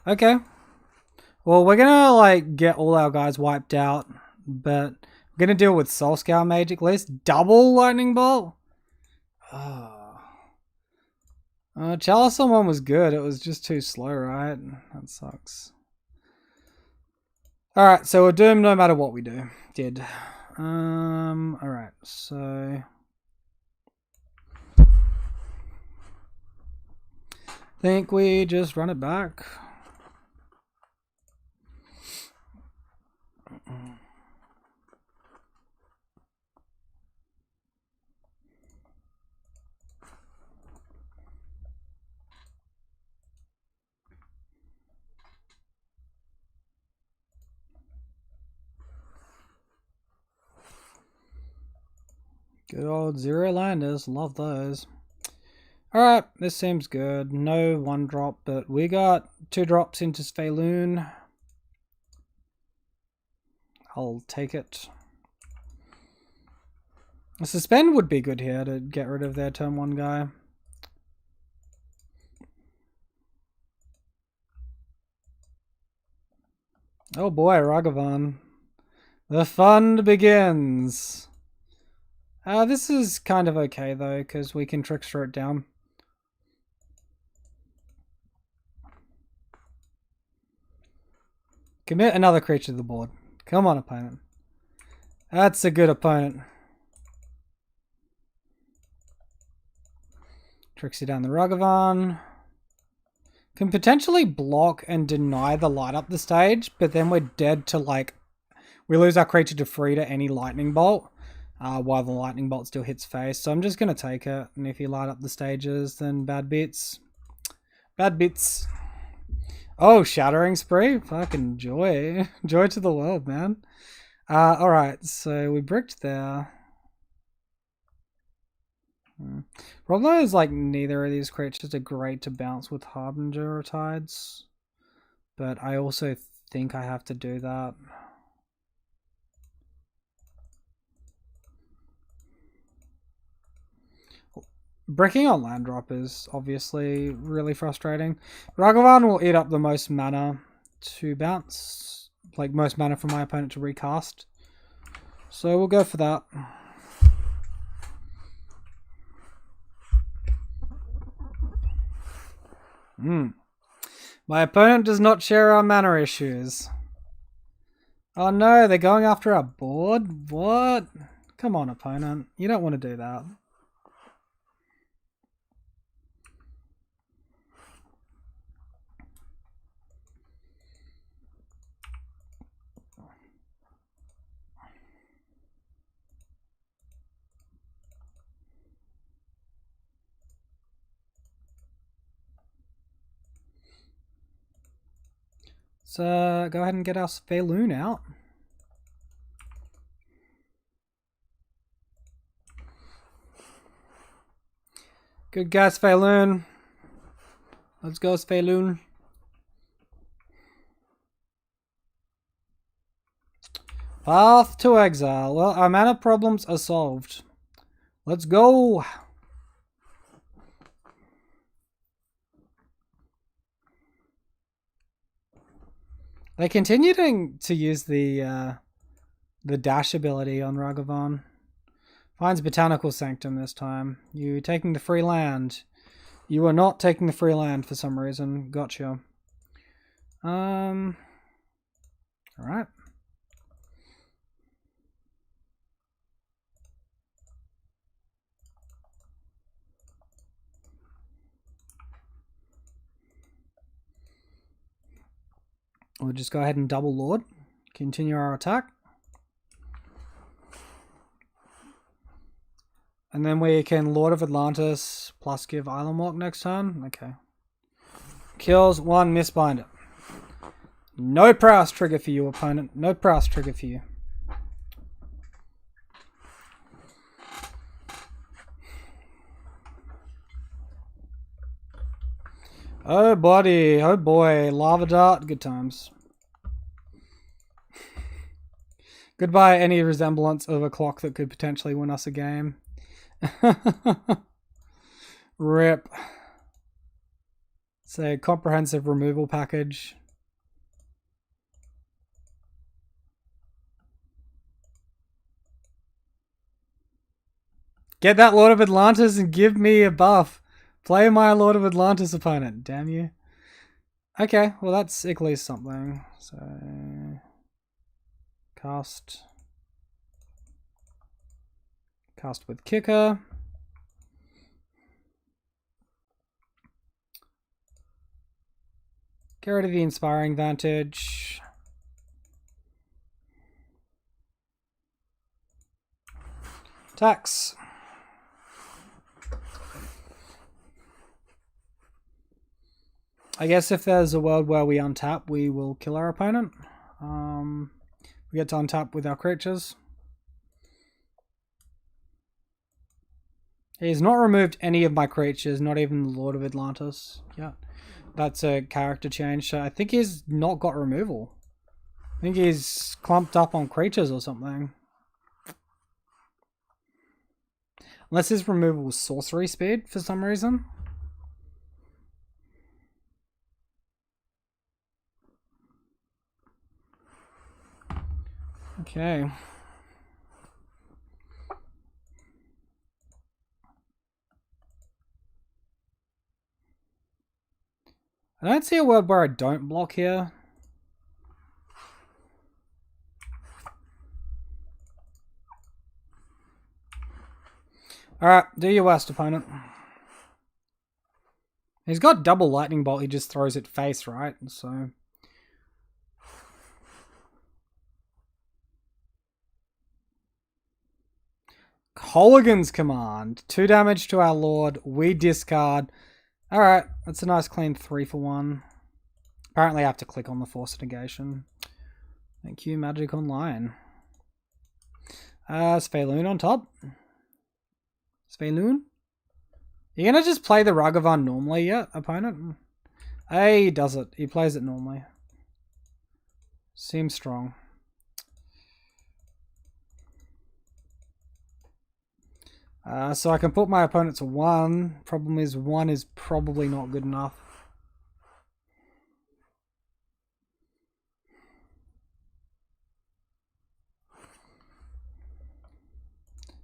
Okay. Well, we're gonna like get all our guys wiped out, but we're gonna deal with Soul Scour Mage at least. Double lightning bolt? Oh. Chalice on 1 was good. It was just too slow, right? That sucks. Alright, so we're doomed no matter what we did. Alright, so think we just run it back. Good old 0 landers, love those. Alright, this seems good. No 1 drop, but we got 2 drops into Sphaloon. I'll take it. A suspend would be good here to get rid of their turn 1 guy. Oh boy, Ragavan. The fun begins. This is kind of okay though, because we can trickster it down. Commit another creature to the board. Come on, opponent. That's a good opponent. Trixie down the Ragavan. Can potentially block and deny the light up the stage, but then we're dead to like... We lose our creature to free to any lightning bolt, while the lightning bolt still hits face. So I'm just going to take it, and if you light up the stages, then bad bits. Bad bits. Oh, Shattering Spree? Fucking joy. Joy to the world, man. Alright, so we bricked there. Problem is, like, neither of these creatures are great to bounce with Harbinger or Tides. But I also think I have to do that. Bricking on land drop is obviously really frustrating. Ragavan will eat up the most mana to bounce. Like, most mana for my opponent to recast. So we'll go for that. My opponent does not share our mana issues. Oh no, they're going after our board? What? Come on, opponent. You don't want to do that. So go ahead and get our Sphaloon out. Good guy, Sphaloon. Let's go, Sphaloon. Path to exile. Well, our mana problems are solved. Let's go. They continue to use the dash ability on Ragavan. Finds Botanical Sanctum this time. You taking the free land. You are not taking the free land for some reason. Gotcha. Alright. We'll just go ahead and double Lord. Continue our attack. And then we can Lord of Atlantis plus give Island Walk next turn. Okay. Kills 1, misbind it. No prowess trigger for you, opponent. No prowess trigger for you. Oh buddy, oh boy, lava dart, good times. Goodbye any resemblance of a clock that could potentially win us a game. Rip. It's a comprehensive removal package. Get that Lord of Atlantis and give me a buff. Play my Lord of Atlantis opponent. Damn you. Okay, well that's at least something. So cast with kicker. Get rid of the inspiring vantage. Tax. I guess if there's a world where we untap, we will kill our opponent. We get to untap with our creatures. He's not removed any of my creatures, not even the Lord of Atlantis. Yeah, that's a character change. So I think he's not got removal. I think he's clumped up on creatures or something. Unless his removal was sorcery speed for some reason. Okay. I don't see a world where I don't block here. Alright, do your worst, opponent. He's got double lightning bolt, he just throws it face, right? So Colligan's Command. 2 damage to our Lord. We discard. Alright, that's a nice clean 3 for 1. Apparently I have to click on the Force Negation. Thank you, Magic Online. Spheloon on top. Spheloon? You're gonna just play the Ragavan normally yet, opponent? Hey, he does it. He plays it normally. Seems strong. So I can put my opponent to 1. Problem is 1 is probably not good enough.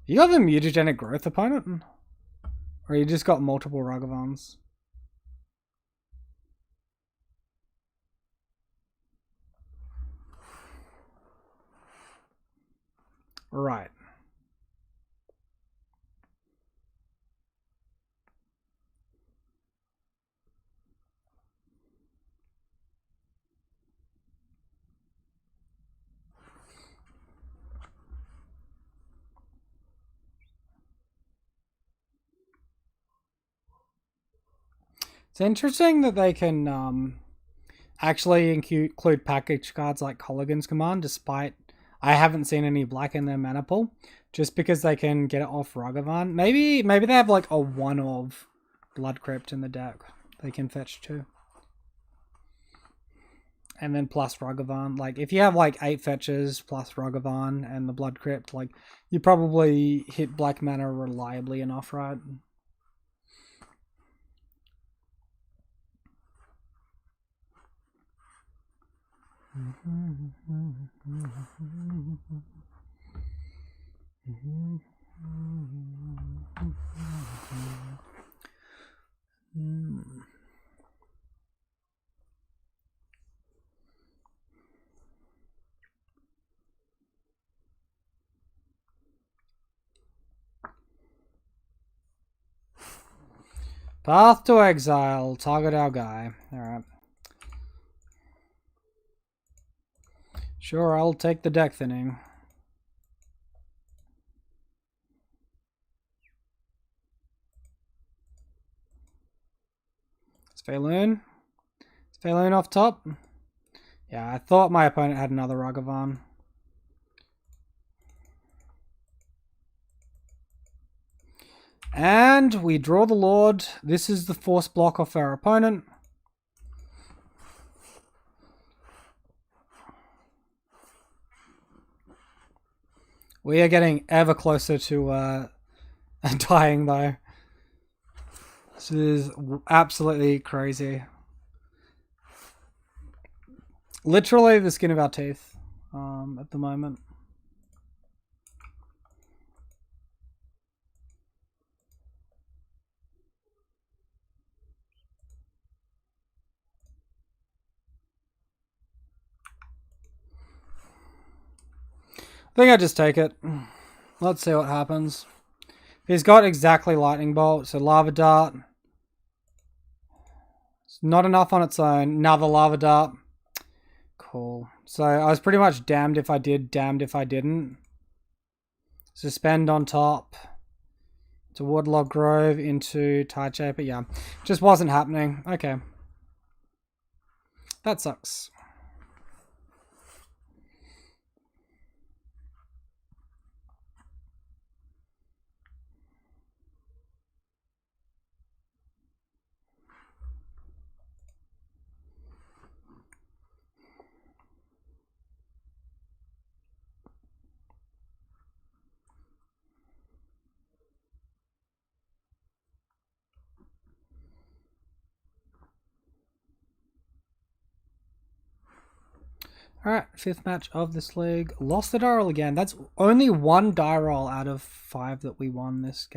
You got the mutagenic growth, opponent? Or you just got multiple Ragavans? Right. It's interesting that they can actually include package cards like Colligan's Command, despite I haven't seen any black in their mana pool, just because they can get it off Ragavan. Maybe they have like a 1 of Blood Crypt in the deck. They can fetch 2. And then plus Ragavan. Like if you have like 8 fetches plus Ragavan and the Blood Crypt, like you probably hit black mana reliably enough, right? Path to Exile. Target our guy. Alright. Sure, I'll take the deck thinning. Spheloon. Spheloon off top. Yeah, I thought my opponent had another Ragavan. And we draw the Lord. This is the force block off our opponent. We are getting ever closer to dying though. This is absolutely crazy. Literally the skin of our teeth at the moment. I think I just take it. Let's see what happens. He's got exactly Lightning Bolt, so Lava Dart. It's not enough on its own. Another Lava Dart. Cool. So I was pretty much damned if I did, damned if I didn't. Suspend on top. To Waterlog Grove into Tide Shaper. Yeah, just wasn't happening. Okay. That sucks. Alright, 5th match of this league. Lost the die roll again. That's only 1 die roll out of 5 that we won this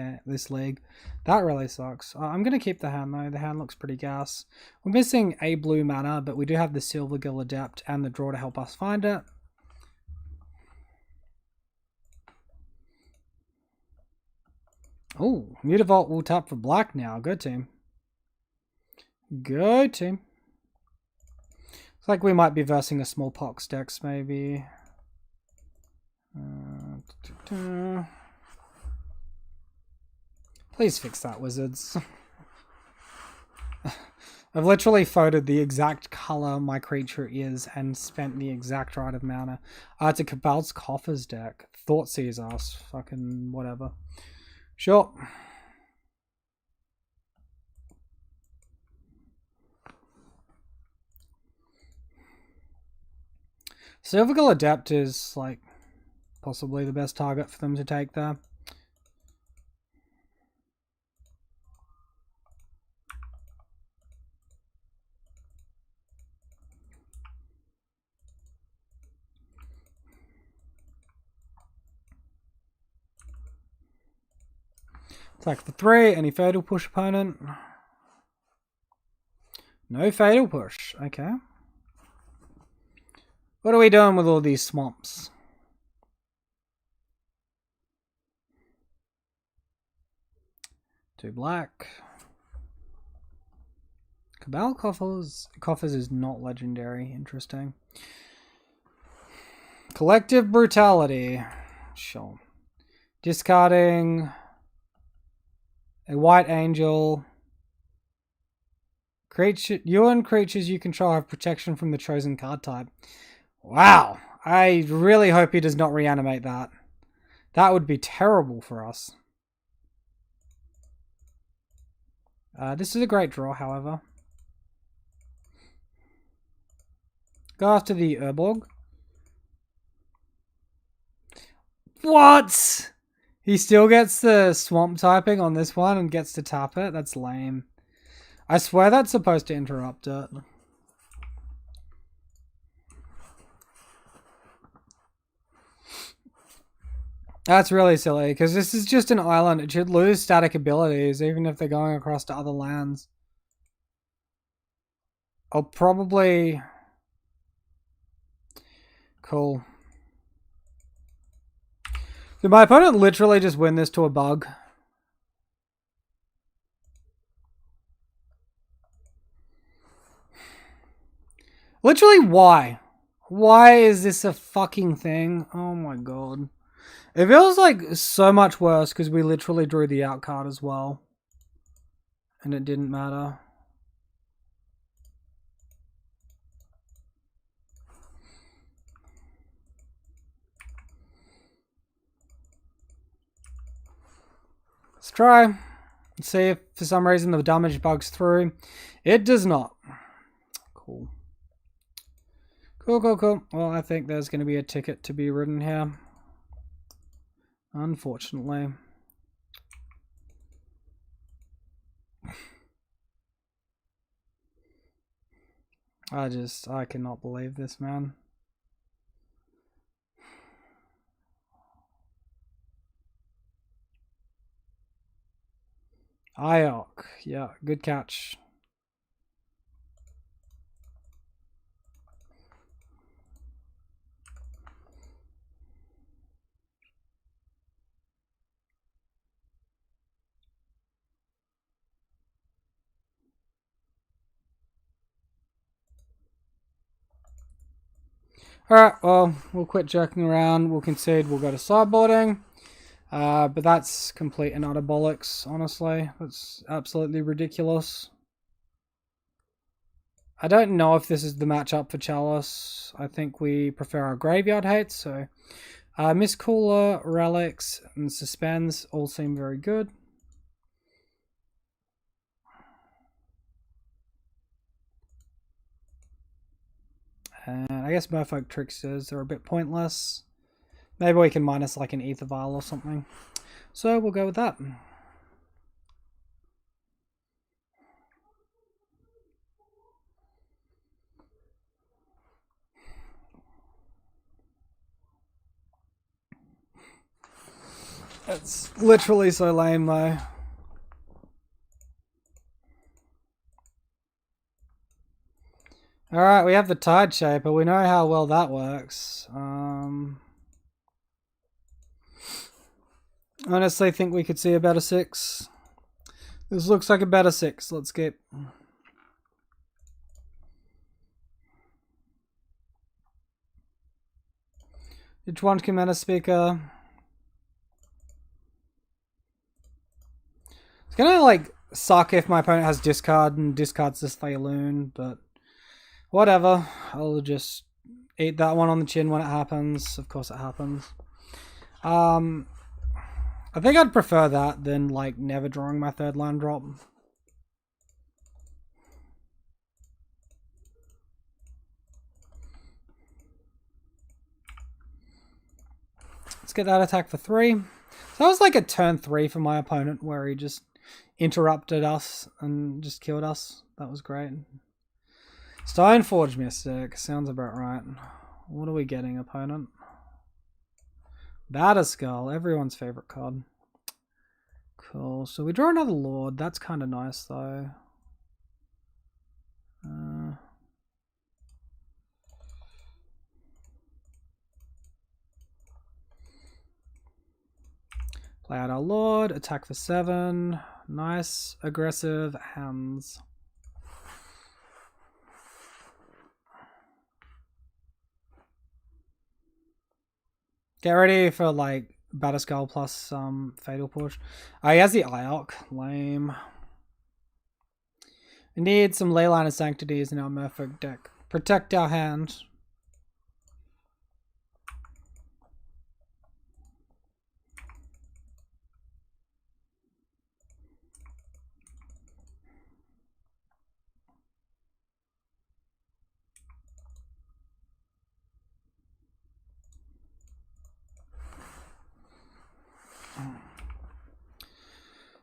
league. That really sucks. I'm going to keep the hand though. The hand looks pretty gas. We're missing a blue mana, but we do have the Silvergill Adept and the draw to help us find it. Oh, Mutavault will tap for black now. Good team. Good team. It's like we might be versing a Smallpox decks, maybe. Please fix that, Wizards. I've literally photoed the exact color my creature is and spent the exact right of mana. It's a Cabal's Coffers deck. Thoughtseize us. Fucking whatever. Sure. Silvergill Adept is, like, possibly the best target for them to take there. Attack for 3. Any Fatal Push opponent? No Fatal Push. Okay. What are we doing with all these swamps? Two black. Cabal Coffers is not legendary. Interesting. Collective Brutality. Sure. Discarding a White Angel. You and creatures you control have protection from the chosen card type. Wow. I really hope he does not reanimate that. That would be terrible for us. This is a great draw, however. Go after the Urborg. What? He still gets the swamp typing on this one and gets to tap it? That's lame. I swear that's supposed to interrupt it. That's really silly, because this is just an island. It should lose static abilities, even if they're going across to other lands. I'll probably... Cool. Did my opponent literally just win this to a bug? Literally, why? Why is this a fucking thing? Oh my god. It feels like so much worse because we literally drew the out card as well. And it didn't matter. Let's try. Let's see if for some reason the damage bugs through. It does not. Cool. Cool. Well, I think there's going to be a ticket to be written here. Unfortunately. I cannot believe this, man. IOC. Yeah, good catch. Alright, well, we'll quit joking around. We'll concede. We'll go to sideboarding. But that's complete and utter bollocks, honestly. That's absolutely ridiculous. I don't know if this is the matchup for Chalice. I think we prefer our graveyard hates, so Miss Cooler, Relics, and Suspends all seem very good. And I guess Merfolk Tricksters are a bit pointless. Maybe we can minus like an Ether Vial or something. So we'll go with that. It's literally so lame though. Alright, we have the Tide Shaper. We know how well that works. Honestly think we could see a better 6. This looks like a better 6. Let's skip. Which one Commander Speaker? It's gonna like suck if my opponent has discard and discards this Thayloon, but whatever. I'll just eat that one on the chin when it happens. Of course it happens. I think I'd prefer that than like never drawing my third line drop. Let's get that attack for 3. So that was like a turn 3 for my opponent where he just interrupted us and just killed us. That was great. Stoneforge Mystic. Sounds about right. What are we getting, opponent? Batterskull. Everyone's favorite card. Cool. So we draw another Lord. That's kind of nice, though. Play out our Lord. Attack for 7. Nice. Aggressive hands. Get ready for like Batterskull plus Fatal Push. Oh, he has the IOC. Lame. We need some Leyline of Sanctities in our Merfolk deck. Protect our hand.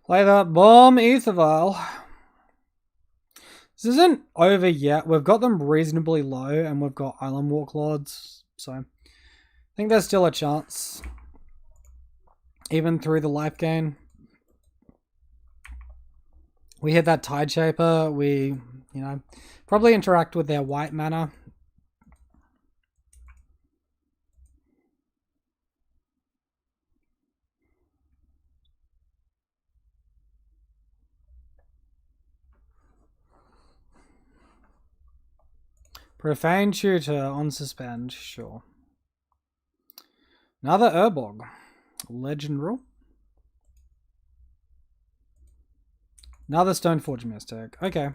Play that bomb Ether Vial. This isn't over yet. We've got them reasonably low and we've got Island Walk Lords. So I think there's still a chance. Even through the life gain. We hit that Tide Shaper. We, probably interact with their white mana. Profane Tutor on suspend, sure. Another Urborg. Legend rule. Another Stoneforge Mystic. Okay.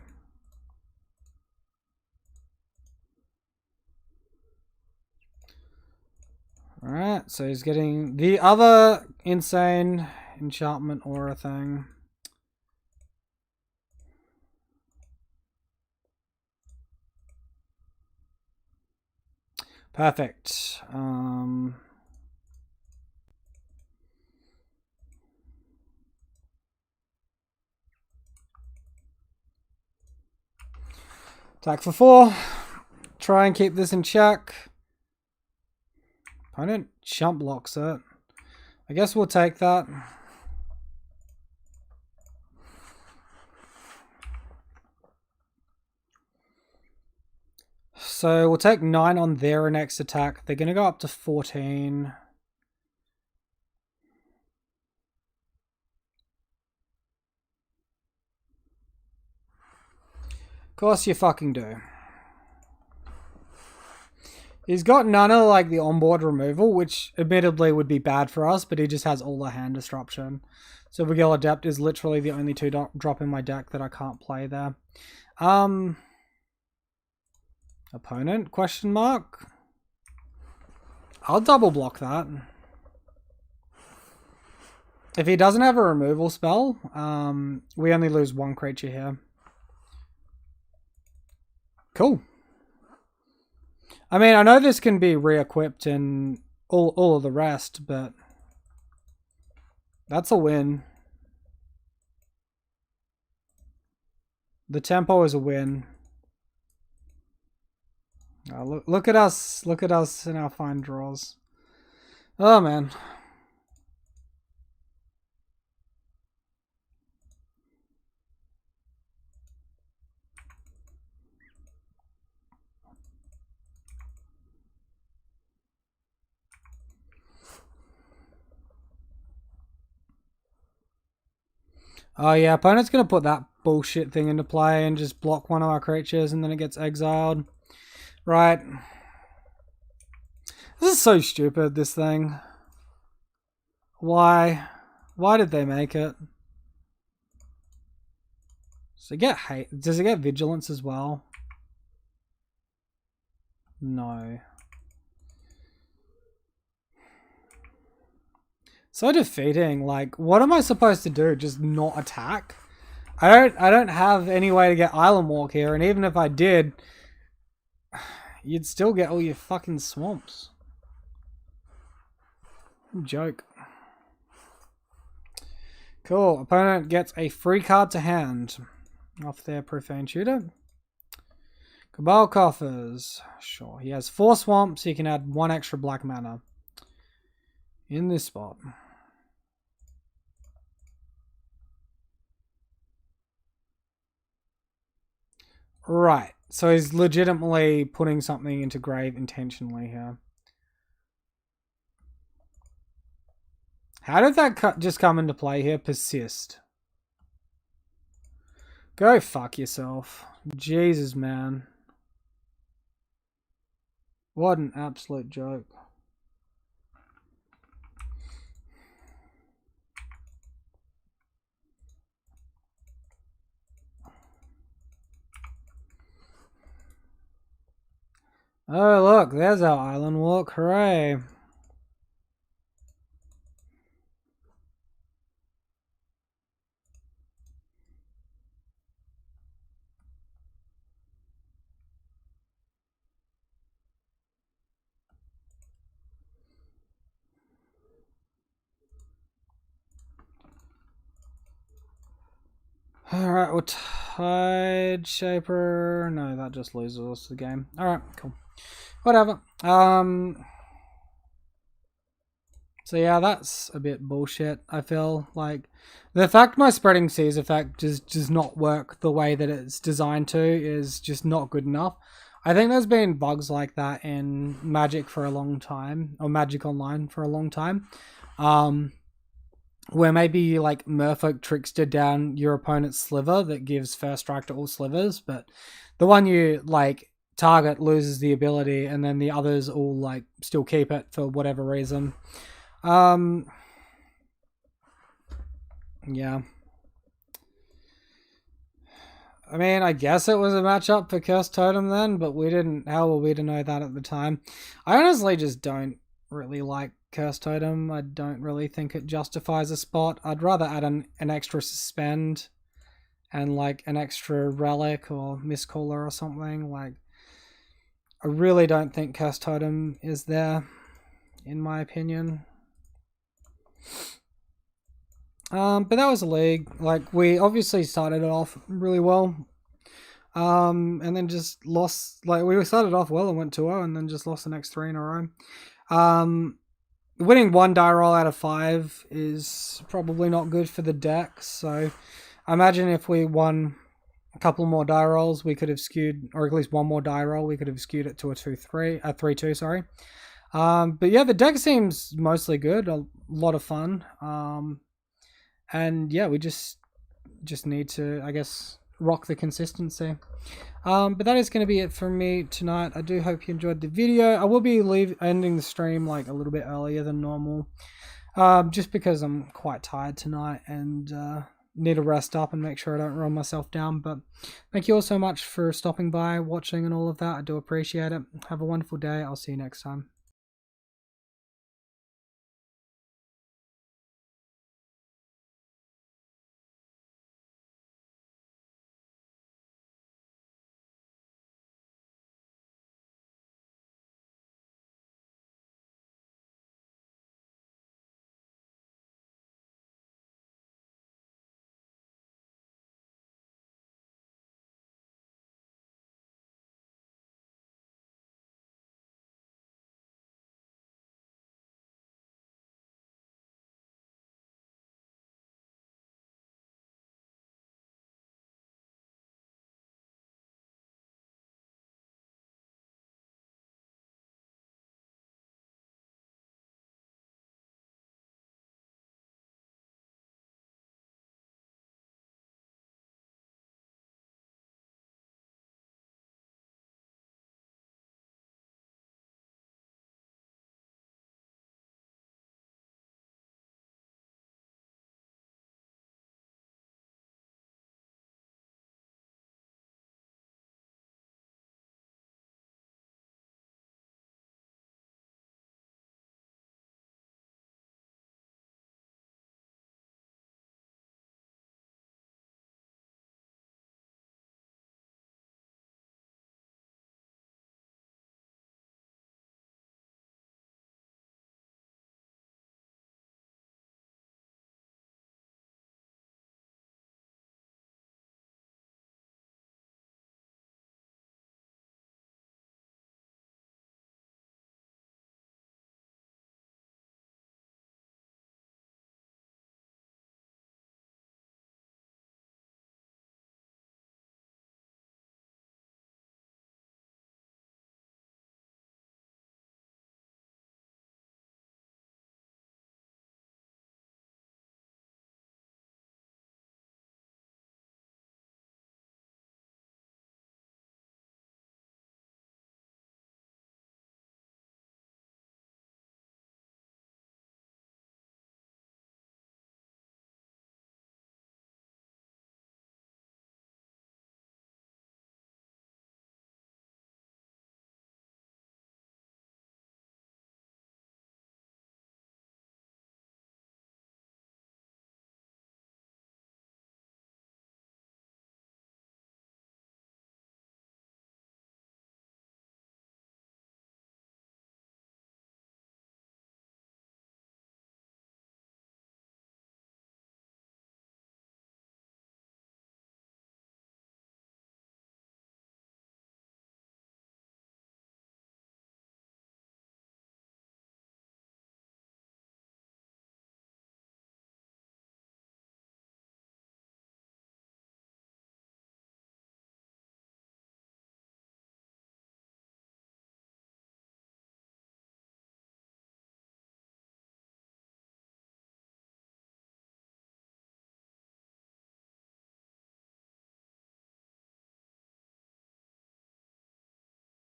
Alright, so he's getting the other insane enchantment aura thing. Perfect. Attack for 4. Try and keep this in check. Opponent jump blocks it. I guess we'll take that. So we'll take 9 on their next attack. They're going to go up to 14. Of course you fucking do. He's got none of like the onboard removal, which admittedly would be bad for us, but he just has all the hand disruption. So Vigil Adept is literally the only 2 drop in my deck that I can't play there. Opponent, question mark? I'll double block that. If he doesn't have a removal spell, we only lose 1 creature here. Cool. I mean, I know this can be re-equipped and all of the rest, but that's a win. The tempo is a win. Look at us. Look at us in our fine draws. Oh, man. Oh yeah, opponent's going to put that bullshit thing into play and just block one of our creatures and then it gets exiled. Right. This is so stupid, this thing. Why? Why did they make it? Does it get hate? Does it get vigilance as well? No. So defeating. Like, what am I supposed to do? Just not attack? I don't have any way to get Island Walk here, and even if I did, you'd still get all your fucking swamps. Joke. Cool. Opponent gets a free card to hand off their Profane Tutor. Cabal Coffers. Sure. He has 4 swamps. He can add 1 extra black mana in this spot. Right. So he's legitimately putting something into grave intentionally here. How did that just come into play here? Persist. Go fuck yourself. Jesus, man. What an absolute joke. Oh, look, there's our Island Walk. Hooray. Alright, we'll Tide Shaper. No, that just loses us the game. Alright, cool. Whatever. So yeah, that's a bit bullshit, I feel. Like, the fact my Spreading Seas effect does not work the way that it's designed to is just not good enough. I think there's been bugs like that in Magic for a long time, or Magic Online for a long time. Where maybe you like Merfolk Trickster down your opponent's sliver that gives first strike to all slivers, but the one you like target loses the ability, and then the others all like still keep it for whatever reason. Yeah. I mean, I guess it was a matchup for Cursed Totem then, but we didn't. How were we to know that at the time? I honestly just don't really like Cursed Totem. I don't really think it justifies a spot. I'd rather add an extra Suspend and like an extra Relic or Mistcaller or something. Like, I really don't think Cursed Totem is there, in my opinion. But that was a league. Like, we obviously started it off really well. And then just lost. Like, we started off well and went 2-0 and then just lost the next 3 in a row. Winning 1 die roll out of 5 is probably not good for the deck. So I imagine if we won a couple more die rolls, we could have skewed, or at least one more die roll, we could have skewed it to a 3-2, sorry. But yeah, the deck seems mostly good, a lot of fun. And yeah, we just need to, I guess, rock the consistency. But that is going to be it from me tonight. I do hope you enjoyed the video. I will be ending the stream like a little bit earlier than normal, just because I'm quite tired tonight and need to rest up and make sure I don't run myself down. But thank you all so much for stopping by, watching and all of that. I do appreciate it. Have a wonderful day. I'll see you next time.